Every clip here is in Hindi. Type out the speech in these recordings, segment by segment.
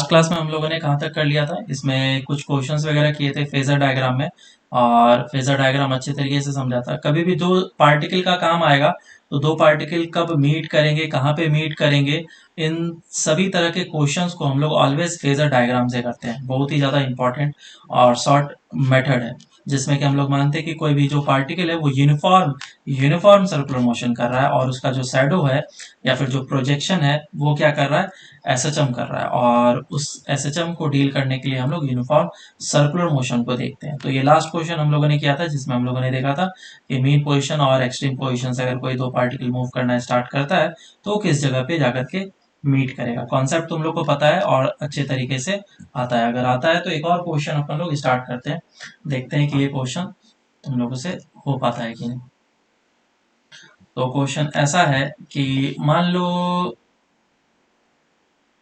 लास्ट क्लास में हम लोगों ने कहाँ तक कर लिया था, इसमें कुछ क्वेश्चंस वगैरह किए थे फेजर डायग्राम में। और फेजर डायग्राम अच्छे तरीके से समझा था। कभी भी दो पार्टिकल का काम आएगा तो दो पार्टिकल कब मीट करेंगे, कहाँ पे मीट करेंगे, इन सभी तरह के क्वेश्चंस को हम लोग ऑलवेज फेजर डायग्राम से करते हैं। बहुत ही ज़्यादा इंपॉर्टेंट और शॉर्ट मेथड है, जिसमें कि हम लोग मानते हैं कि कोई भी जो पार्टिकल है वो यूनिफॉर्म सर्कुलर मोशन कर रहा है, और उसका जो शैडो है या फिर जो प्रोजेक्शन है वो क्या कर रहा है, एसएचएम कर रहा है। और उस एसएचएम को डील करने के लिए हम लोग यूनिफॉर्म सर्कुलर मोशन को देखते हैं। तो ये लास्ट क्वेश्चन हम लोगों ने किया था, जिसमें हम लोगों ने देखा था कि मीन पोजीशन और एक्सट्रीम पोजीशन से अगर कोई दो पार्टिकल मूव करना स्टार्ट करता है तो किस जगह पे जाकर के मीट करेगा। कॉन्सेप्ट तुम लोग को पता है और अच्छे तरीके से आता है। अगर आता है तो एक और क्वेश्चन अपन लोग स्टार्ट करते हैं, देखते हैं कि ये क्वेश्चन तुम लोगों से हो पाता है कि नहीं। तो क्वेश्चन ऐसा है कि मान लो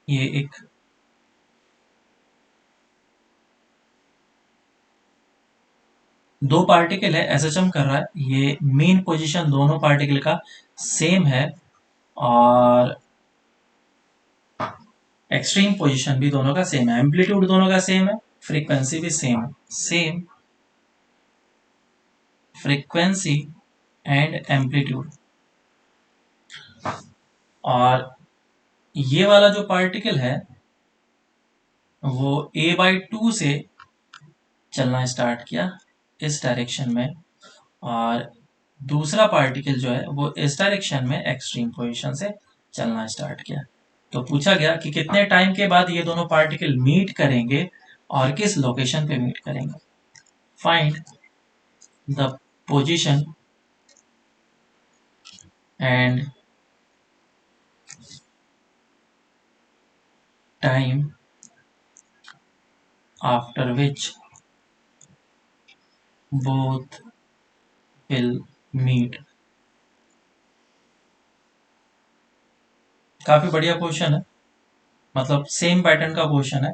ये एक दो पार्टिकल है, एसएचएम कर रहा है। ये मेन पोजीशन दोनों पार्टिकल का सेम है, और एक्सट्रीम पोजीशन भी दोनों का सेम है, एम्पलीट्यूड दोनों का सेम है, फ्रीक्वेंसी भी सेम है। Same frequency and amplitude. और ये वाला जो पार्टिकल है वो a/2 से चलना स्टार्ट किया इस डायरेक्शन में, और दूसरा पार्टिकल जो है वो इस डायरेक्शन में एक्सट्रीम पोजीशन से चलना स्टार्ट किया। तो पूछा गया कि कितने टाइम के बाद ये दोनों पार्टिकल मीट करेंगे और किस लोकेशन पे मीट करेंगे। Find the position and time after which both will meet. काफी बढ़िया क्वेश्चन है, मतलब सेम पैटर्न का क्वेश्चन है।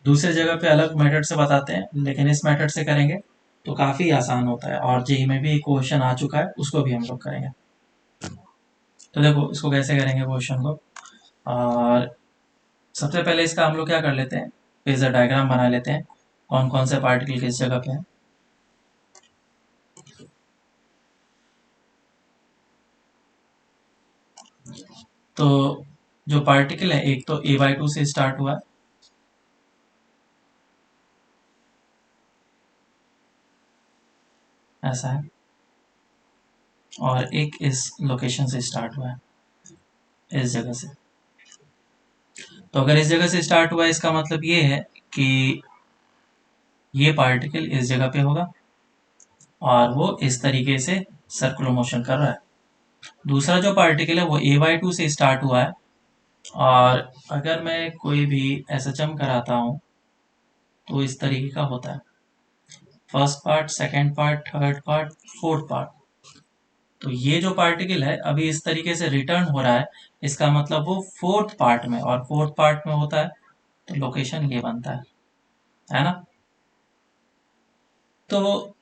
दूसरे जगह पे अलग मेथड से बताते हैं, लेकिन इस मेथड से करेंगे तो काफी आसान होता है। और जेई में भी एक क्वेश्चन आ चुका है, उसको भी हम लोग करेंगे। तो देखो इसको कैसे करेंगे क्वेश्चन को। और सबसे पहले इसका हम लोग क्या कर लेते हैं, फेजर डायग्राम बना लेते हैं, कौन कौन से पार्टिकल किस जगह पे हैं। तो जो पार्टिकल है एक तो a/2 से स्टार्ट हुआ है, ऐसा है, और एक इस लोकेशन से स्टार्ट हुआ है, इस जगह से। तो अगर इस जगह से स्टार्ट हुआ है, इसका मतलब ये है कि ये पार्टिकल इस जगह पे होगा और वो इस तरीके से सर्कुलर मोशन कर रहा है। दूसरा जो पार्टिकल है वो a/2 से स्टार्ट हुआ है, और अगर मैं कोई भी एसएचएम कराता हूँ तो इस तरीके का होता है, first part, second part, third part, fourth part. तो ये जो पार्टिकल है अभी इस तरीके से रिटर्न हो रहा है, इसका मतलब वो फोर्थ पार्ट में, और फोर्थ पार्ट में होता है तो लोकेशन ये बनता है ना। तो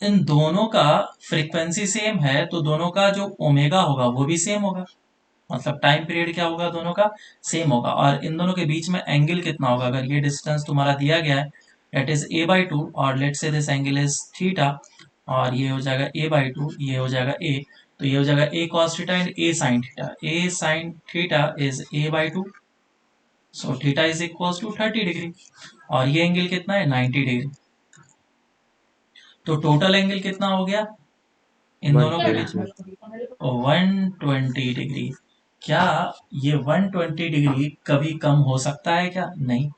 इन दोनों का फ्रीक्वेंसी सेम है, तो दोनों का जो ओमेगा होगा वो भी सेम होगा, मतलब टाइम पीरियड क्या होगा, दोनों का सेम होगा। और इन दोनों के बीच में एंगल कितना होगा, अगर ये डिस्टेंस तुम्हारा दिया गया है दैट इज a/2, और लेट से दिस एंगल इज थीटा, और ये हो जाएगा a/2, ये हो जाएगा a, तो ये हो जाएगा a cos theta and a sin theta. a sin theta is a/2, so theta is equal to 30 degree, और ये एंगल कितना है, 90 डिग्री। तो टोटल एंगल कितना हो गया इन वन दोनों के बीच में, ट्वेंटी 120 डिग्री। क्या ये 120 डिग्री कभी कम हो सकता है क्या, नहीं।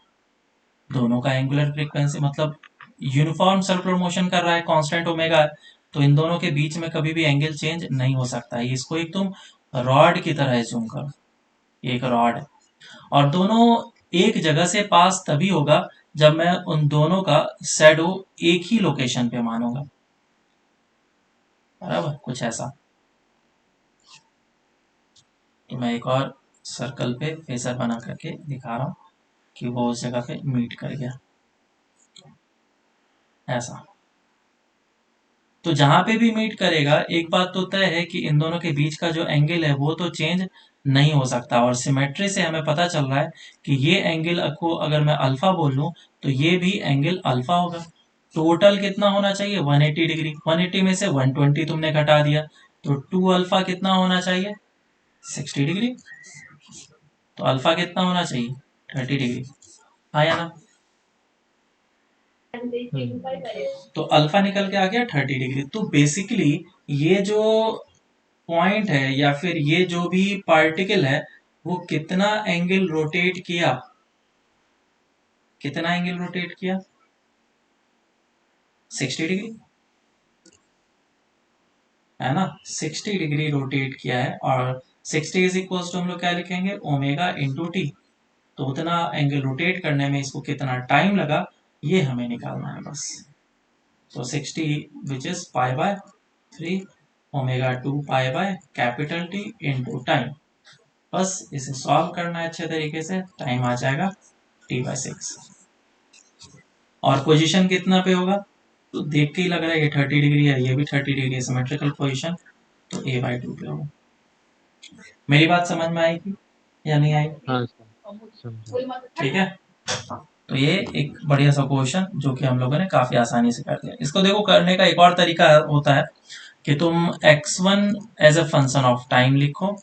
दोनों का एंगुलर फ्रीक्वेंसी मतलब यूनिफॉर्म सर्कुलर मोशन कर रहा है, कांस्टेंट ओमेगा है, तो इन दोनों के बीच में कभी भी एंगल चेंज नहीं हो सकता है। इसको एक तुम रॉड की तरह एज्यूम करो, ये एक रॉड है, और दोनों एक जगह से पास तभी होगा जब मैं उन दोनों का शैडो एक ही लोकेशन पे मानूंगा, बराबर कुछ ऐसा। तो मैं एक और सर्कल पे फेसर बना करके दिखा रहा हूँ कि वो उस जगह पे मीट कर गया, ऐसा। तो जहां पे भी मीट करेगा, एक बात तो तय है कि इन दोनों के बीच का जो एंगल है वो तो चेंज नहीं हो सकता। और सिमेट्री से हमें पता चल रहा है कि ये एंगल को अगर मैं अल्फा बोल लूं तो ये भी एंगल अल्फा होगा। टोटल कितना होना चाहिए? 180 डिग्री। 180 में से 120 तुमने घटा दिया, तो 2 अल्फा कितना होना चाहिए? 60 डिग्री। तो अल्फा कितना होना चाहिए? 30 डिग्री। हाँ या ना? तो अल्फा निकल के आ गया 30 डिग्री। तो बेसिकली ये जो पॉइंट है या फिर ये जो भी पार्टिकल है वो कितना एंगल रोटेट किया? कितना एंगल रोटेट किया? 60 डिग्री, है ना? 60 डिग्री रोटेट किया है। और 60 इज इक्वल टू हम लोग क्या लिखेंगे? Omega into T. तो उतना एंगल रोटेट करने में इसको कितना टाइम लगा, ये हमें निकालना है बस। तो 60 which is pi by 3 omega 2 pi by capital T into time. बस इसे सॉल्व करना है अच्छे तरीके से, टाइम आ जाएगा t/6। और पोजीशन कितना पे होगा? तो देख के ही लग रहा है ये 30 डिग्री है, ये भी 30 डिग्री है, सिमेट्रिकल पोजीशन। तो a/2 पे होगा। मेरी बात समझ में आएगी या नहीं आएगी? हाँ सर, समझा। ठीक है। तो ये एक बढ़िया सा क्वेश्चन जो कि हम लोगों ने काफी आसानी से कर दिया। इसको देखो, करने का एक और तरीका होता है कि तुम x1 as a function of time लिखो,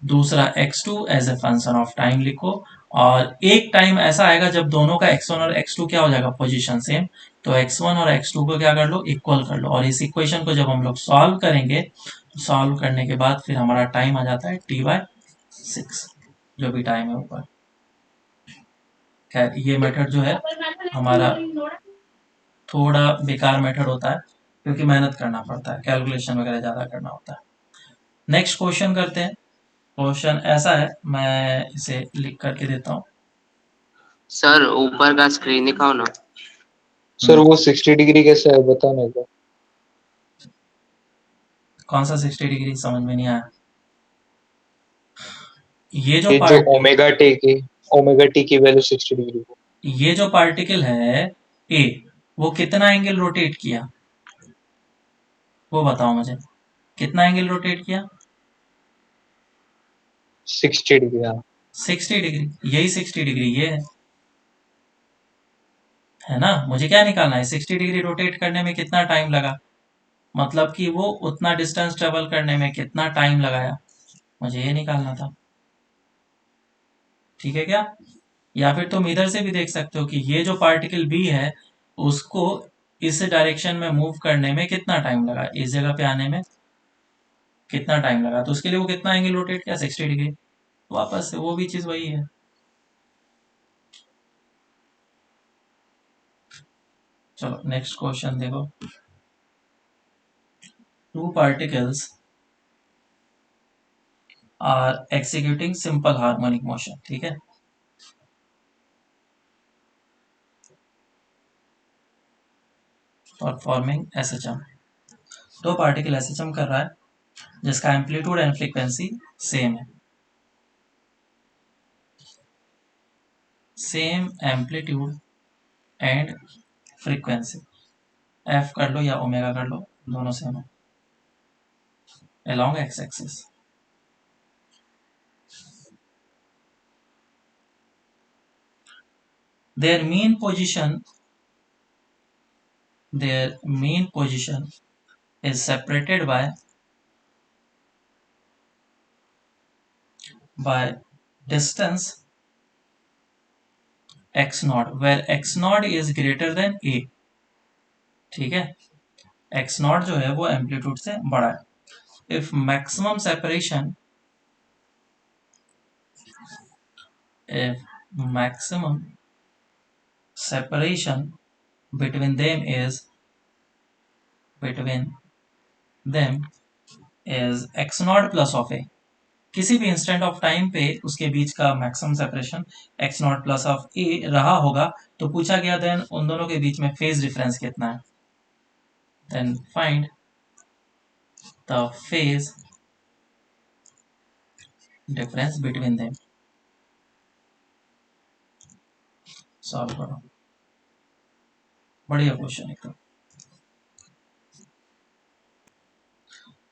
दूसरा x2 as a function of time लिखो, और एक टाइम ऐसा आएगा जब दोनों का x1 और x2 क्या हो जाएगा? Position same. तो x1 और x2 को क्या कर लो? इक्वल कर लो। और इस इक्वेशन को जब हम लोग सॉल्व करेंगे, तो सॉल्व करने के बाद फिर हमारा टाइम आ जाता है t/6, जो भी टाइम है ऊपर। खैर ये मेथड जो है हमारा थोड़ा बेकार मेथड होता है, क्योंकि मेहनत करना पड़ता है, कैलकुलेशन वगैरह ज़्यादा करना होता है। नेक्स्ट क्वेश्चन करते हैं। क्वेश्चन ऐसा है, मैं इसे लिख करके देता हूँ। सर ऊपर का स्क्रीन दिखाओ ना। सर वो 60 डिग्री कैसे है बताने का? कौन सा 60 डिग्री? समझ में नहीं आया। ये जो ये जो पार्ट ओमेगा टी की वैल्यू 60 डिग्री है। ये जो पार्टिकल है ए, वो कितना एंगल रोटेट किया? वो बताओ मुझे, कितना एंगल रोटेट किया? 60 डिग्री, हाँ। 60 डिग्री। यही 60 डिग्री ये है ना? मुझे क्या निकालना है? 60 डिग्री रोटेट करने में कितना टाइम लगा, मतलब कि वो उतना डिस्टेंस ट्रेवल करने में कितना टाइम लगाया, मुझे ये निकालना था। ठीक है क्या? या फिर तुम इधर से भी देख सकते हो कि ये जो पार्टिकल बी है उसको इस डायरेक्शन में मूव करने में कितना टाइम लगा, इस जगह पे आने में कितना टाइम लगा, तो उसके लिए वो कितना एंगल रोटेट किया? 60 डिग्री। वापस से वो भी चीज वही है। चलो नेक्स्ट क्वेश्चन देखो। Two particles are executing simple harmonic motion. ठीक है, फॉर फॉर्मिंग एसएचएम। दो पार्टिकल एसएचएम कर रहा है जिसका एम्पलीट्यूड एंड फ्रीक्वेंसी सेम है। Same amplitude and frequency, F कर लो या ओमेगा कर लो, दोनों सेम है, along x axis। their mean position their mean position is separated by distance x naught, where x naught is greater than a। ठीक है, x naught जो है वो एम्पलीट्यूड से बड़ा है। if maximum separation if maximum separation between them is between them is x naught plus of a, किसी भी इंस्टेंट ऑफ टाइम पे उसके बीच का maximum separation X not plus of A रहा होगा, तो पूछा गया देन उन दोनों के बीच में फेज डिफरेंस कितना है। Then find the phase difference between them. Solve करो, बढ़िया क्वेश्चन एकदम।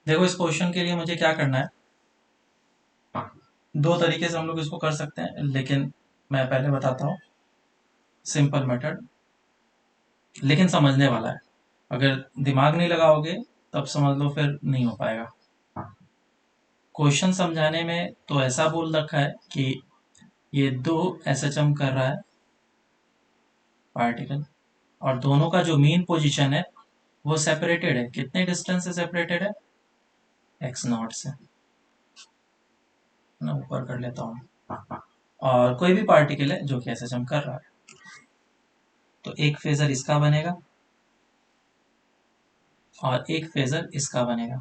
देखो इस क्वेश्चन के लिए मुझे क्या करना है, दो तरीके से हम लोग इसको कर सकते हैं, लेकिन मैं पहले बताता हूँ सिंपल मेथड, लेकिन समझने वाला है। अगर दिमाग नहीं लगाओगे तब समझ लो फिर नहीं हो पाएगा। क्वेश्चन समझाने में तो ऐसा बोल रखा है कि ये दो एसएचएम कर रहा है पार्टिकल, और दोनों का जो मीन पोजीशन है वो सेपरेटेड है। कितने डिस्टेंस से सेपरेटेड है? एक्स नॉट से। मैं ऊपर कर लेता हूँ। और कोई भी पार्टिकल है जो कि एसएचएम कर रहा है, तो एक फेजर इसका बनेगा और एक फेजर इसका बनेगा।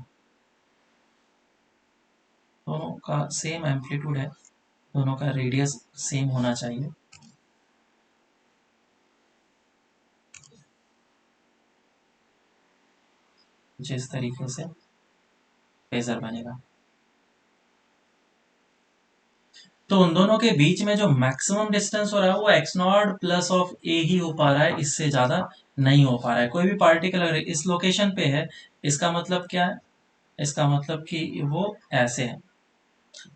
दोनों का सेम एम्पलीट्यूड है, दोनों का रेडियस सेम होना चाहिए। जिस तरीके से फेजर बनेगा, तो उन दोनों के बीच में जो मैक्सिमम डिस्टेंस हो रहा है वो एक्स नॉट प्लस ऑफ ए ही हो पा रहा है, इससे ज्यादा नहीं हो पा रहा है। कोई भी पार्टिकल अगर इस लोकेशन पे है, इसका मतलब क्या है? इसका मतलब कि वो ऐसे है।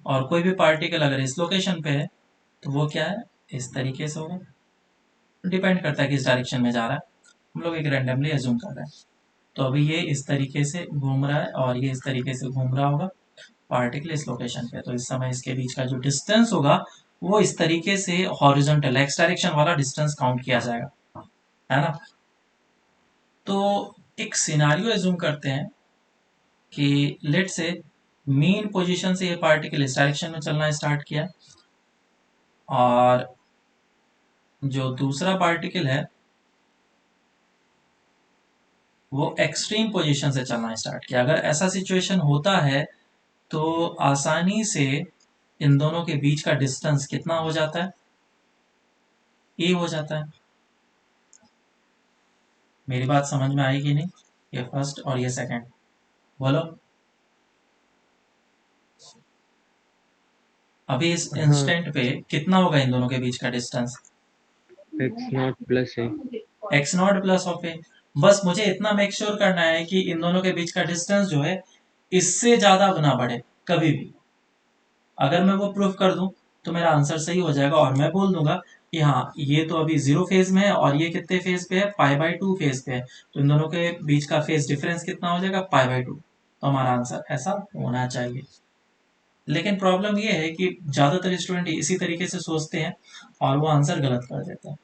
और कोई भी पार्टिकल अगर इस लोकेशन पे है तो वो क्या है? इस तरीके से होगा। डिपेंड करता है किस डायरेक्शन में जा रहा है, हम लोग एक रैंडमली एज्यूम कर रहे हैं। तो अभी ये इस तरीके से घूम रहा है और ये इस तरीके से घूम रहा होगा पार्टिकल इस लोकेशन पे, तो इस समय इसके बीच का जो डिस्टेंस होगा वो इस तरीके से हॉरिजॉन्टल एक्स डायरेक्शन वाला डिस्टेंस काउंट किया जाएगा, है ना। तो एक सिनारियो एज्यूम करते हैं कि लेट से मेन पोजीशन से ये पार्टिकल इस डायरेक्शन में चलना स्टार्ट किया, और जो दूसरा पार्टिकल है वो एक्सट्रीम पोजीशन से चलना स्टार्ट किया। अगर ऐसा सिचुएशन होता है तो आसानी से इन दोनों के बीच का डिस्टेंस कितना हो जाता है? ए हो जाता है। मेरी बात समझ में आई कि नहीं? ये फर्स्ट और ये सेकंड, बोलो। अभी इस हाँ, इंस्टेंट पे कितना होगा इन दोनों के बीच का डिस्टेंस? एक्स नॉट प्लस है। एक्स नॉट प्लस ऑफ ए। बस मुझे इतना मेक श्योर करना है कि इन दोनों के बीच का डिस्टेंस जो है इससे ज्यादा ना बढ़े कभी भी। अगर मैं वो प्रूफ कर दूं तो मेरा आंसर सही हो जाएगा, और मैं बोल दूंगा कि हाँ ये तो अभी जीरो फेज में है और ये कितने फेज पे है? पाई बाई टू फेज पे है, तो इन दोनों के बीच का फेज डिफरेंस कितना हो जाएगा? Pi by two. तो हमारा आंसर ऐसा होना चाहिए। लेकिन प्रॉब्लम ये है कि ज्यादातर स्टूडेंट इसी तरीके से सोचते हैं और वो आंसर गलत कर देते हैं।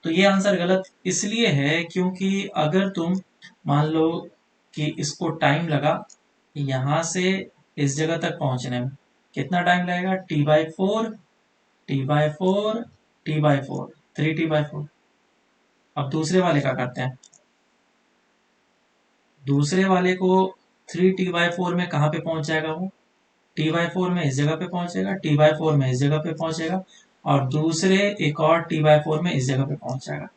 तो ये आंसर गलत इसलिए है क्योंकि अगर तुम मान लो कि इसको टाइम लगा यहाँ से इस जगह तक पहुंचने में, कितना टाइम लगेगा? T by four, T by four, T by four, 3t/4। अब दूसरे वाले का करते हैं। दूसरे वाले को 3t/4 में कहाँ पे पहुंच जाएगा वो? t/4 में इस जगह पे पहुंचेगा, t/4 में इस जगह पे पहुंचेगा, और दूसरे एक और t/4 में इस जगह पे पहुंच जाएगा।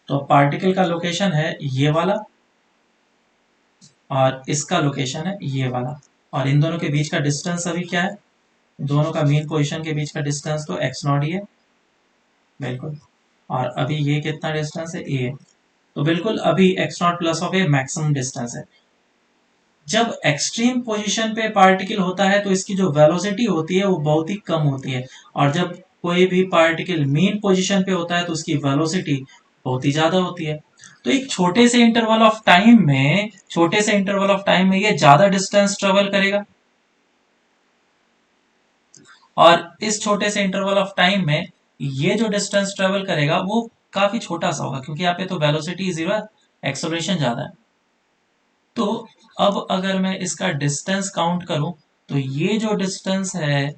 तो पार्टिकल का लोकेशन है ये वाला और इसका लोकेशन है ये वाला, और इन दोनों के बीच का डिस्टेंस अभी क्या है? दोनों का मेन पोजीशन के बीच का डिस्टेंस तो एक्स नॉट ही है, बिल्कुल। और अभी ये कितना डिस्टेंस है? ए है। तो बिल्कुल अभी x not plus of A maximum distance है। जब एक्सट्रीम पोजीशन पे पार्टिकल होता है तो इसकी जो वेलोसिटी होती है वो बहुत ही कम होती है, और जब कोई भी पार्टिकल मीन पोजीशन पे होता है तो उसकी वेलोसिटी बहुत ही ज्यादा होती है। तो एक छोटे से इंटरवल ऑफ टाइम में, छोटे से इंटरवल ऑफ टाइम में ये ज्यादा डिस्टेंस ट्रेवल करेगा, और इस छोटे से इंटरवल ऑफ टाइम में ये जो डिस्टेंस ट्रेवल करेगा वो काफी छोटा सा होगा, क्योंकि यहाँ पे तो वेलोसिटी जीरो है, एक्सेलरेशन ज्यादा है। तो अब अगर मैं इसका डिस्टेंस काउंट करूं तो ये जो डिस्टेंस है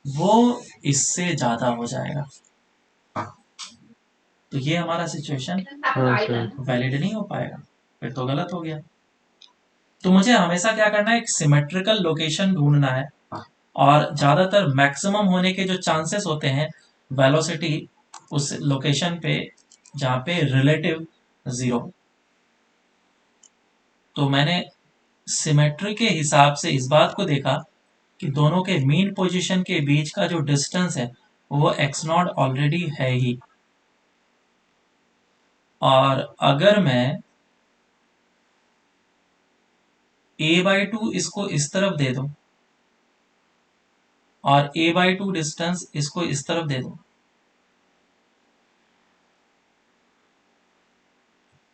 वो इससे ज्यादा हो जाएगा। तो ये हमारा सिचुएशन हाँ सर। वैलिड नहीं हो पाएगा, फिर तो गलत हो गया। तो मुझे हमेशा क्या करना है? एक सिमेट्रिकल लोकेशन ढूंढना है, और ज्यादातर मैक्सिमम होने के जो चांसेस होते हैं वेलोसिटी उस लोकेशन पे जहाँ पे रिलेटिव जीरो। तो मैंने सिमेट्री के हिसाब से इस बात को देखा कि दोनों के मीन पोजीशन के बीच का जो डिस्टेंस है वो एक्स नॉट ऑलरेडी है ही, और अगर मैं a/2 इसको इस तरफ दे दो और a/2 डिस्टेंस इसको इस तरफ दे दो,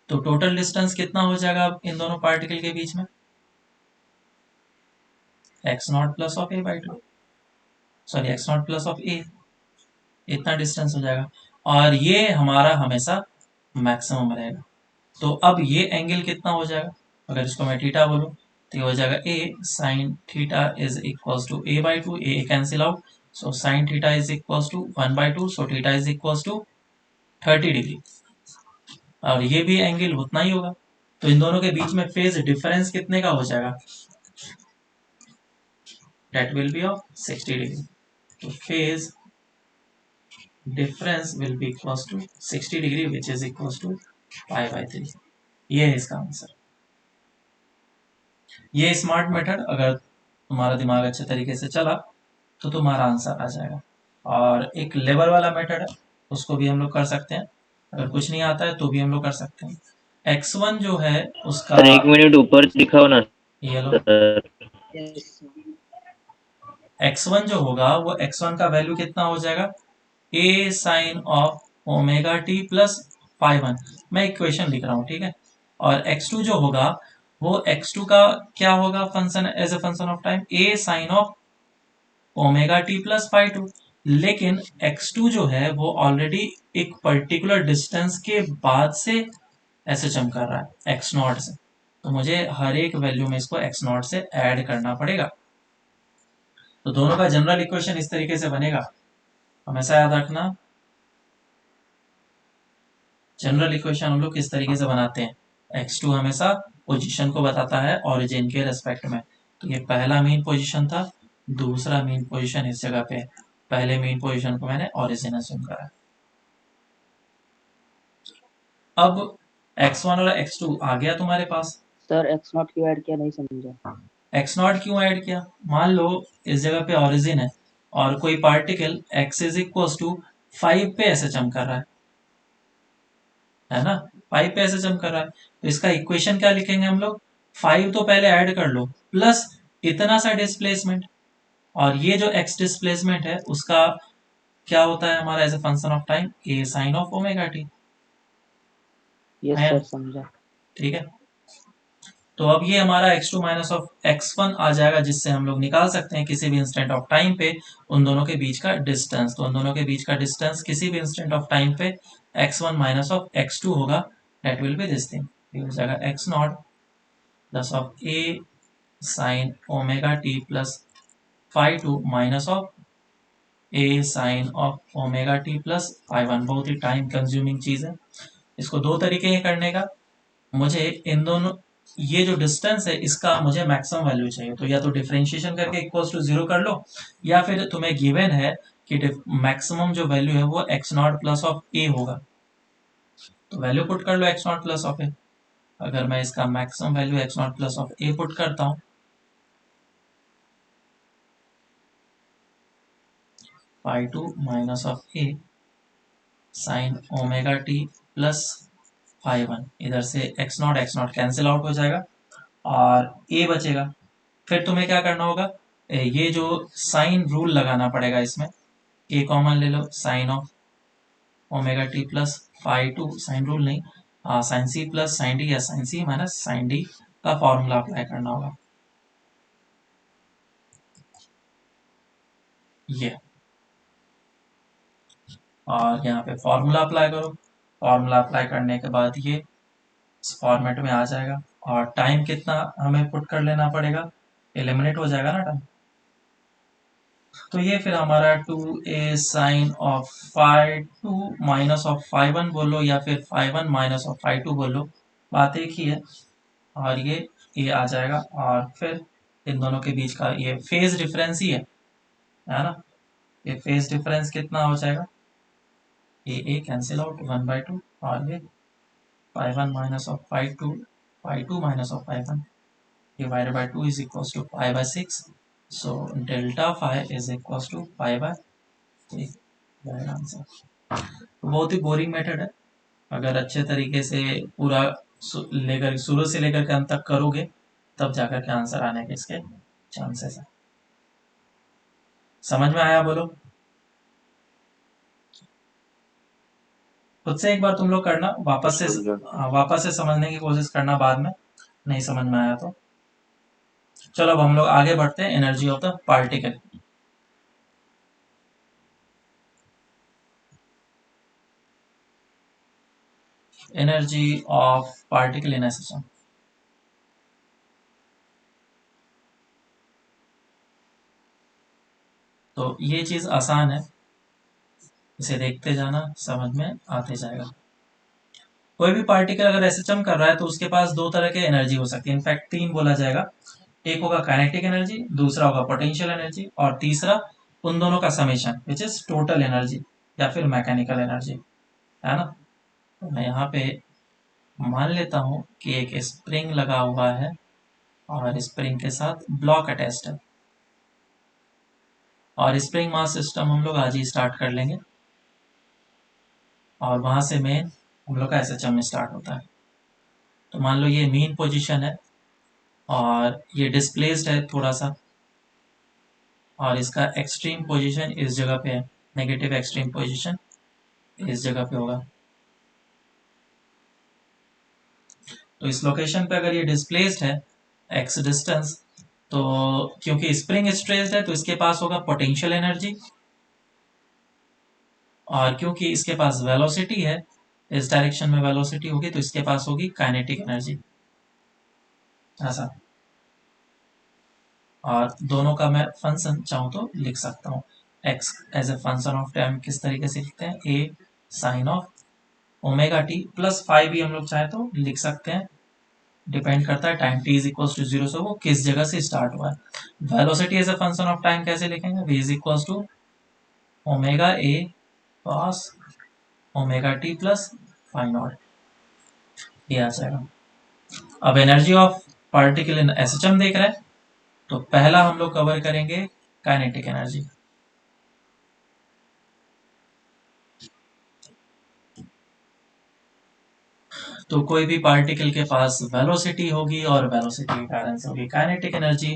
तो टोटल डिस्टेंस कितना हो जाएगा अब इन दोनों पार्टिकल के बीच में? x0 plus of a/2, sorry x0 plus of a, इतना डिस्टेंस हो जाएगा। और ये हमारा हमेशा मैक्सिमम रहेगा। तो अब ये एंगल कितना हो जाएगा? अगर इसको मैं थीटा बोलूँ तो ये हो जाएगा a sine theta is equals to a/2, a cancel out, so sine theta is equals to 1/2, so theta is equals to 30 degree. और ये भी एंगल उतना ही होगा, तो इन दोनों के बीच में फेज डिफरेंस कितने का हो जाएगा? That will be of 60 degree. तो phase difference will be equals to 60 degree which is equals to π/3। ये है इसका आंसर। ये स्मार्ट मेथड अगर तुम्हारा दिमाग अच्छे तरीके से चला तो तुम्हारा आंसर आ जाएगा। और एक लेबर वाला मेथड है, उसको भी हम लोग कर सकते हैं। अगर कुछ नहीं आता है तो भी हम लोग कर सकते हैं। x1 जो है उसका, सर 1 मिनट ऊपर दिखाओ ना ये लो, सर। x1 जो होगा वो x1 का वैल्यू कितना हो जाएगा? a sine of omega T plus π1। मैं इक्वेशन लिख रहा हूँ, ठीक है। और x2 जो होगा वो x2 का क्या होगा function, as a function of time, a sine of omega T plus π2। लेकिन x2 जो है वो ऑलरेडी एक पर्टिकुलर डिस्टेंस के बाद से ऐसे चम कर रहा है x0 से, तो मुझे हर एक वैल्यू में इसको x0 से ऐड करना पड़ेगा। तो दोनों का जनरल इक्वेशन इस तरीके से बनेगा, हमेशा याद रखना। जनरल इक्वेशन हम लोग किस तरीके से बनाते हैं? x2 हमेशा पोजीशन को बताता है ओरिजिन के रेस्पेक्ट में, तो ये पहला मेन पोजीशन था, दूसरा मेन पोजीशन इस जगह पे, पहले मेन पोजीशन को मैंने ओरिजिन अज्यूम करा। अब x1 और x2 आ गया तुम्हारे पास। सर x0 क्यों ऐड किया नहीं समझा। x0 क्यों ऐड किया? मान लो इस जगह पे ओरिजिन है और कोई particle x is equal to 5 पे ऐसे चम कर रहा है ना, 5 पे ऐसे चम कर रहा है, तो इसका इक्वेशन क्या लिखेंगे हम लोग? 5 तो पहले ऐड कर लो प्लस इतना सा डिस्प्लेसमेंट, और ये जो x डिस्प्लेसमेंट है उसका क्या होता है हमारा as a function of time? a sine of omega T. Yes है सर ना? समझा। ठीक है, तो अब ये हमारा x2 माइनस ऑफ x1 आ जाएगा, जिससे हम लोग निकाल सकते हैं किसी भी इंस्टेंट ऑफ टाइम पे उन दोनों के बीच का डिस्टेंस। तो उन दोनों के बीच का डिस्टेंस किसी भी इंस्टेंट ऑफ टाइम पे x1 माइनस ऑफ x2 होगा, that will be this thing, ये हो जाएगा x0 plus of a sine omega T plus phi2 minus of a sine of omega T plus phi1। बहुत ही टाइम कंज्यूमिंग चीज है, इसको दो तरीके हैं करने का। मुझे इन दोनों, ये जो डिस्टेंस है इसका मुझे मैक्सिमम वैल्यू चाहिए, तो या तो डिफरेंशिएशन करके इक्वल्स टू 0 कर लो, या फिर तुम्हें गिवन है कि मैक्सिमम जो वैल्यू है वो x0 प्लस ऑफ a होगा, तो वैल्यू पुट कर लो x0 प्लस ऑफ a। अगर मैं इसका maximum value x0 plus of a put करता हूँ, phi2 minus of a sine omega T plus phi1, इधर से x0 कैंसिल आउट हो जाएगा और a बचेगा। फिर तुम्हें क्या करना होगा, ये जो साइन रूल लगाना पड़ेगा इसमें, a कॉमन ले लो, sine of omega T plus phi2, sine rule नहीं, sine C plus sine D या sine C minus sine D का फॉर्मूला अप्लाई करना होगा, ये। और यहाँ पे फॉर्मूला अप्लाई करो, फॉर्मूला अप्लाई करने के बाद ये इस फॉर्मेट में आ जाएगा। और टाइम कितना हमें पुट कर लेना पड़ेगा, एलिमिनेट हो जाएगा ना टाइम, तो ये फिर हमारा 2a sign of phi2 minus of phi1 बोलो या फिर phi1 माइनस ऑफ phi2 बोलो, बात एक ही है। और ये आ जाएगा, और फिर इन दोनों के बीच का ये फेज डिफरेंस ही है ना, ये फेज डिफरेंस कितना हो जाएगा, ए कैंसिल आउट 1/2, और ये phi1 minus of phi2 minus of phi1 divided by 2 is equals to π/6, so delta phi is equals to π/3, answer. बहुत ही बोरिंग मेथड है, अगर अच्छे तरीके से पूरा लेकर शुरू से लेकर के अंत तक करोगे तब जाकर के आंसर आने के इसके चांसेस है। समझ में आया बोलो? खुद से एक बार तुम लोग करना, वापस से समझने की कोशिश करना बाद में, नहीं समझ में आया तो। चलो अब हम लोग आगे बढ़ते हैं energy of the particle. Energy of particle in A system. तो ये चीज आसान है, इसे देखते जाना, समझ में आते जाएगा। कोई भी पार्टिकल अगर एसएचएम कर रहा है तो उसके पास दो तरह के एनर्जी हो सकती है, इनफैक्ट तीन बोला जाएगा। एक होगा काइनेटिक एनर्जी, दूसरा होगा पोटेंशियल एनर्जी, और तीसरा उन दोनों का summation which is total energy या फिर मैकेनिकल एनर्जी, है ना। तो मैं यहाँ पे मान लेता हूँ कि एक स्प्रिंग लगा हुआ है और स्प्रिंग के साथ ब्लॉक अटैच्ड है, और स्प्रिंग मास सिस्टम हम लोग आज ही स्टार्ट कर लेंगे, और वहां से मेन हम लोग का एसएचएम स्टार्ट होता है। तो मान लो ये मेन पोजीशन है और ये डिस्प्लेस्ड है थोड़ा सा, और इसका एक्सट्रीम पोजीशन इस जगह पे है, नेगेटिव एक्सट्रीम पोजीशन इस जगह पे होगा। तो इस लोकेशन पे अगर ये डिस्प्लेस्ड है एक्स डिस्टेंस, तो क्योंकि स्प्रिंग स्ट्रेस्ड है तो इसके पास होगा पोटेंशियल एनर्जी, और क्योंकि इसके पास वेलोसिटी है, इस डायरेक्शन में वेलोसिटी होगी तो इसके पास होगी काइनेटिक एनर्जी, ऐसा। और दोनों का मैं फंक्शन चाहूँ तो लिख सकता हूँ, x as a function of time किस तरीके से लिखते हैं, a sine of omega T plus five भी हम लोग चाहे तो लिख सकते हैं, डिपेंड करता है time t is equal to zero से वो किस जगह से स्टार्ट हुआ है। Velocity as a function of time कैसे लिखेंगे, v is equal to omega a cos omega T plus five naught, ये आ जाएगा। अब energy of particle in SHM देख रहे हैं, तो पहला हम लोग कवर करेंगे काइनेटिक एनर्जी। तो कोई भी पार्टिकल के पास वेलोसिटी होगी और वेलोसिटी के कारण से होगी काइनेटिक एनर्जी।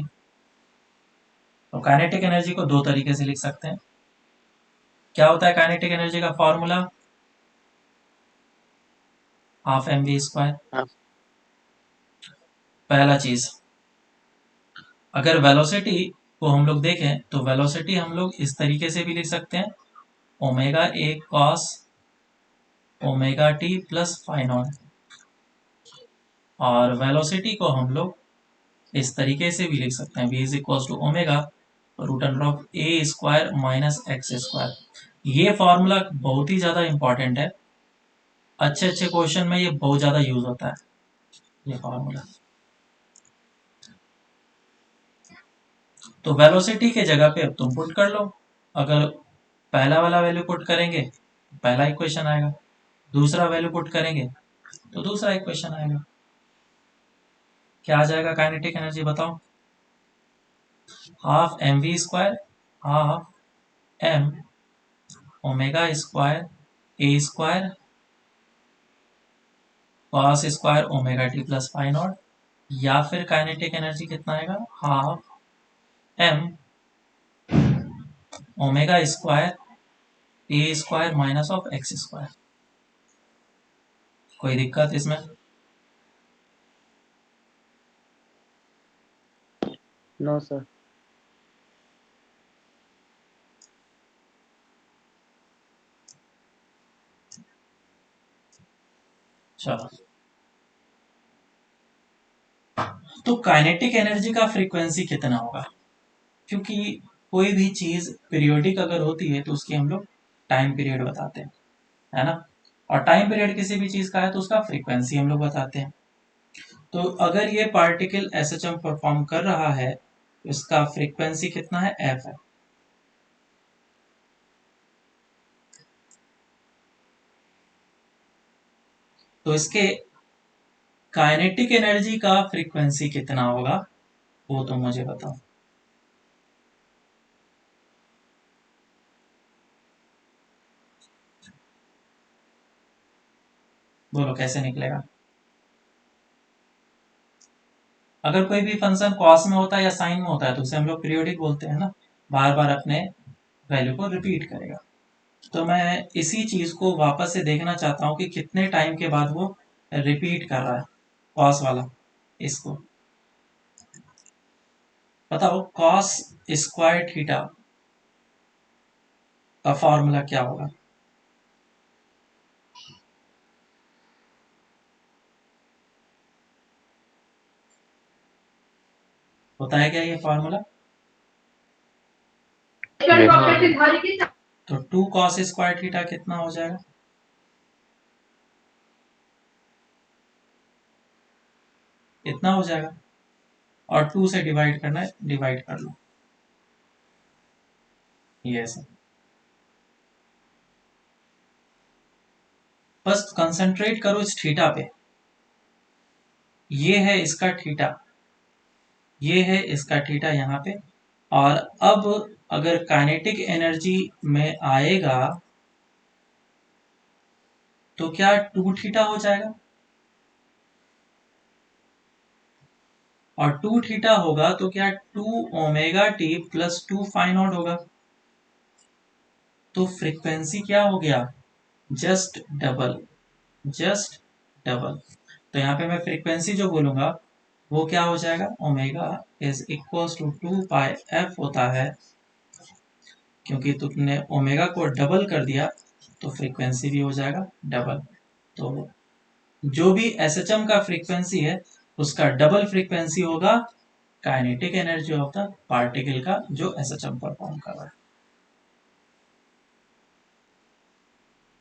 तो काइनेटिक एनर्जी को दो तरीके से लिख सकते हैं। क्या होता है काइनेटिक एनर्जी का formula, half M V square. पहला चीज, अगर वेलोसिटी को हम लोग देखें तो वेलोसिटी हम लोग इस तरीके से भी लिख सकते हैं, omega A cos omega T plus five not, और वेलोसिटी को हम लोग इस तरीके से भी लिख सकते हैं, v is equal to omega root under of A square minus X square. ये फॉर्मूला बहुत ही ज्यादा इंपॉर्टेंट है, अच्छे अच्छे क्वेश्चन में ये बहुत ज्यादा यूज होता है ये फॉर्मूला। तो वेलोसिटी के जगह पे अब तुम पुट कर लो, अगर पहला वाला वैल्यू पुट करेंगे पहला इक्वेशन आएगा, दूसरा वैल्यू पुट करेंगे तो दूसरा इक्वेशन आएगा। क्या आ जाएगा काइनेटिक एनर्जी बताओ, half M V square half M omega square A square cos square omega T plus five naught, या फिर काइनेटिक एनर्जी कितना आएगा, half M omega square A square minus of X square. कोई दिक्कत इसमें? No sir. चलो, तो काइनेटिक एनर्जी का फ्रीक्वेंसी कितना होगा, क्योंकि कोई भी चीज पीरियोडिक अगर होती है तो उसकी हम लोग टाइम पीरियड बताते हैं, है ना। और टाइम पीरियड किसी भी चीज का है तो उसका फ्रीक्वेंसी हम लोग बताते हैं। तो अगर ये पार्टिकल एसएचएम परफॉर्म कर रहा है तो इसका फ्रीक्वेंसी कितना है, एफ है। तो इसके काइनेटिक एनर्जी का फ्रीक्वेंसी कितना होगा वो तो मुझे बताओ। बोलो कैसे निकलेगा। अगर कोई भी फंक्शन कॉस में होता है या साइन में होता है तो उसे हम लोग पीरियोडिक बोलते हैं ना, बार बार अपने वैल्यू को रिपीट करेगा। तो मैं इसी चीज को वापस से देखना चाहता हूँ कि कितने टाइम के बाद वो रिपीट कर रहा है कॉस वाला। इसको बताओ कॉस स्क्वायर थीटा का फॉर्मूला क्या होगा? होता है क्या ये फॉर्मूला? तो 2 cos स्क्वायर थीटा कितना हो जाएगा? इतना हो जाएगा, और 2 से डिवाइड करना है, डिवाइड कर लो। ये ऐसा, बस कंसंट्रेट करो इस थीटा पे। ये है इसका थीटा, ये है इसका थीटा यहाँ पे। और अब अगर काइनेटिक एनर्जी में आएगा तो क्या 2 थीटा हो जाएगा, और 2 थीटा होगा तो क्या 2 omega T plus 2 phi naught होगा। तो फ्रीक्वेंसी क्या हो गया? Just double, just double. तो यहाँ पे मैं फ्रीक्वेंसी जो बोलूंगा वो क्या हो जाएगा? Omega is equals to 2 pi F होता है, क्योंकि तुमने ओमेगा को डबल कर दिया तो फ्रीक्वेंसी भी हो जाएगा डबल। तो जो भी एसएचएम का फ्रीक्वेंसी है उसका डबल फ्रीक्वेंसी होगा kinetic energy of the particle का जो एसएचएम परफॉर्म कर रहा है।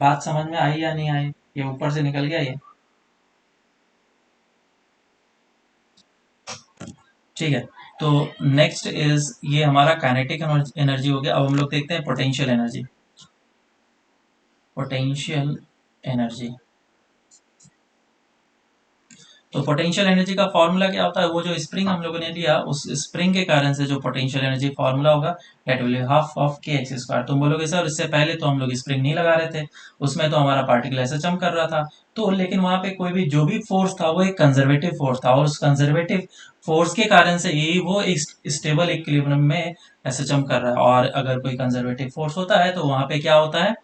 बात समझ में आई या नहीं आई? ये ऊपर से निकल गया ये, ठीक है। तो नेक्स्ट इज, ये हमारा काइनेटिक एनर्जी हो गया। अब हम लोग देखते हैं पोटेंशियल एनर्जी। पोटेंशियल एनर्जी, तो पोटेंशियल एनर्जी का फॉर्मूला क्या होता है? वो जो स्प्रिंग हम लोगों ने लिया उस स्प्रिंग के कारण से जो पोटेंशियल एनर्जी फॉर्मूला होगा that will be half of K X square. तुम बोलोगे सर इससे पहले तो हम लोग स्प्रिंग नहीं लगा रहे थे, उसमें तो हमारा पार्टिकल ऐसे जंप कर रहा था। तो लेकिन वहां पे कोई भी जो भी फोर्स था वो एक कंजर्वेटिव फोर्स था, और उस कंजर्वेटिव फोर्स के कारण से ही वो एक स्टेबल इक्विलिब्रियम में ऐसे जंप कर रहा है। और अगर कोई कंजर्वेटिव फोर्स होता है तो वहां पे क्या होता है?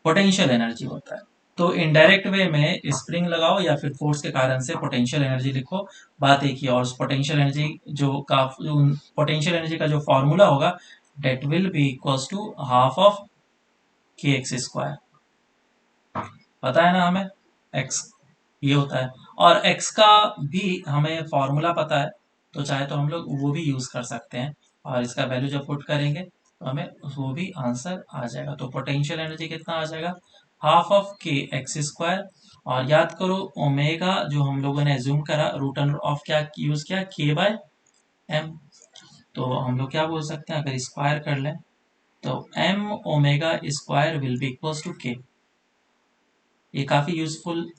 पोटेंशियल एनर्जी होता है। तो इनडायरेक्ट वे में स्प्रिंग लगाओ या फिर फोर्स के कारण से पोटेंशियल एनर्जी लिखो, बात एक ही। और पोटेंशियल एनर्जी पोटेंशियल एनर्जी का जो फॉर्मूला होगा that will be equals to half of K X square. पता है ना हमें एक्स ये होता है, और एक्स का भी हमें फॉर्मूला पता है, तो चाहे तो हम लोग वो भी यूज कर सकते हैं। और इसका वैल्यू जब पुट करेंगे तो हमें वो भी आंसर आ जाएगा। तो पोटेंशियल एनर्जी कितना आ जाएगा? Half of K X square. और याद करो ओमेगा जो हम लोगों ने एज्यूम करा, रूट अंडर ऑफ क्या यूज किया? के बाय एम। तो हम लोग क्या बोल सकते हैं अगर स्क्वायर कर लें तो M omega square will be equals to K. ये काफी यूजफुल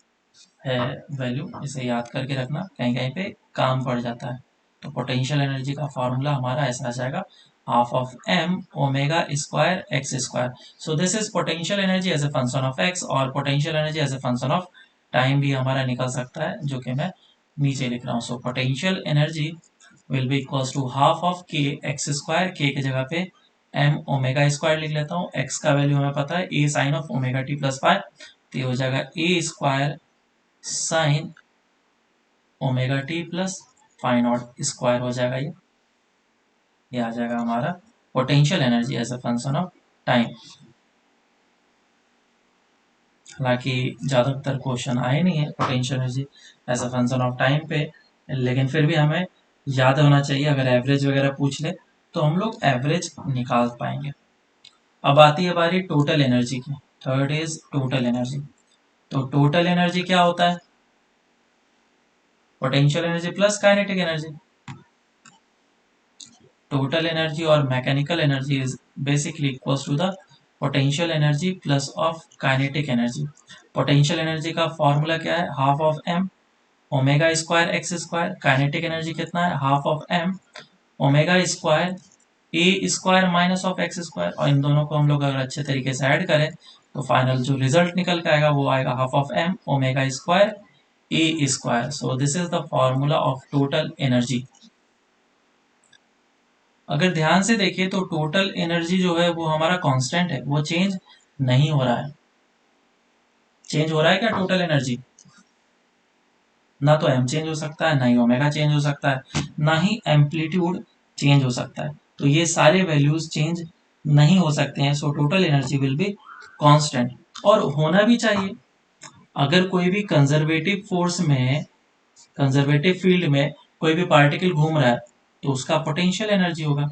है वैल्यू, इसे याद करके रखना, कहीं कहीं पे काम पड़ जाता है। तो पोटेंशियल एनर्जी का फॉर्मूला हमारा ऐसा आ जाएगा half of M omega square X square. So this is potential energy as a function of X, और potential energy as a function of time भी हमारा निकल सकता है, जो कि मैं नीचे लिख रहा हूँ। So potential energy will be equals to half of K X square, K की जगह पे एम ओमेगा स्क्वायर लिख लेता हूँ। एक्स का वैल्यू हमें पता है A sine of omega T plus five, तो ये हो जाएगा A square sine omega T plus phi not square हो जाएगा। ये आ जाएगा हमारा potential energy as a function of time. हालांकि ज़्यादातर क्वेश्चन आए नहीं है potential energy as a function of time पे, लेकिन फिर भी हमें याद होना चाहिए। अगर एवरेज वगैरह पूछ ले तो हम लोग एवरेज निकाल पाएंगे। अब आती है बारी टोटल एनर्जी की। Third is total energy. तो टोटल एनर्जी क्या होता है? Potential energy plus kinetic energy. Total energy और mechanical energy is basically equals to the potential energy plus of kinetic energy. Potential energy का फॉर्मूला क्या है? Half of M omega square X square. Kinetic energy कितना है? Half of M omega square A square minus of X square. और इन दोनों को हम लोग अगर अच्छे तरीके से ऐड करें तो फाइनल जो रिजल्ट निकल के आएगा वो आएगा half of M omega square A square. So this is the formula of total energy. अगर ध्यान से देखिए तो टोटल एनर्जी जो है वो हमारा कांस्टेंट है, वो चेंज नहीं हो रहा है. चेंज हो रहा है क्या टोटल एनर्जी? ना तो एम चेंज हो सकता है, ना ही ओमेगा चेंज हो सकता है, ना ही एम्पलीट्यूड चेंज हो सकता है. तो ये सारे वैल्यूज चेंज नहीं हो सकते हैं. So total energy will be constant. और होना भी चाहिए. अगर कोई भी कंजर्वेटिव फोर्स में, कंजर्वेटिव फील्ड में कोई भी पार्टिकल घूम रहा है तो उसका पोटेंशियल एनर्जी होगा.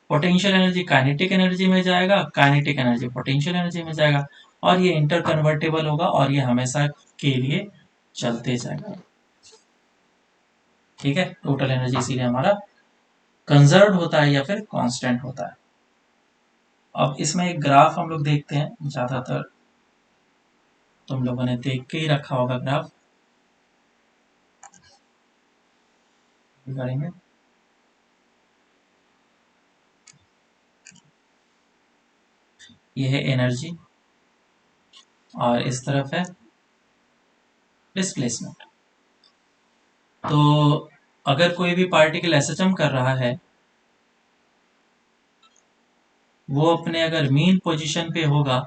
पोटेंशियल एनर्जी काइनेटिक एनर्जी में जाएगा, काइनेटिक एनर्जी पोटेंशियल एनर्जी में जाएगा, और ये इंटर कन्वर्टेबल होगा और ये हमेशा के लिए चलते जाएगा. ठीक है. टोटल एनर्जी इसीलिए हमारा कंजर्व होता है या फिर कांस्टेंट होता है. अब इसमें एक ग्राफ हम लोग देखते हैं. ज्यादातर तुम लोगों ने देख के ही रखा होगा ग्राफ. करेंगे. ये है एनर्जी और इस तरफ है डिस्प्लेसमेंट. तो अगर कोई भी पार्टिकल एसएचएम कर रहा है, वो अपने अगर मीन पोजीशन पे होगा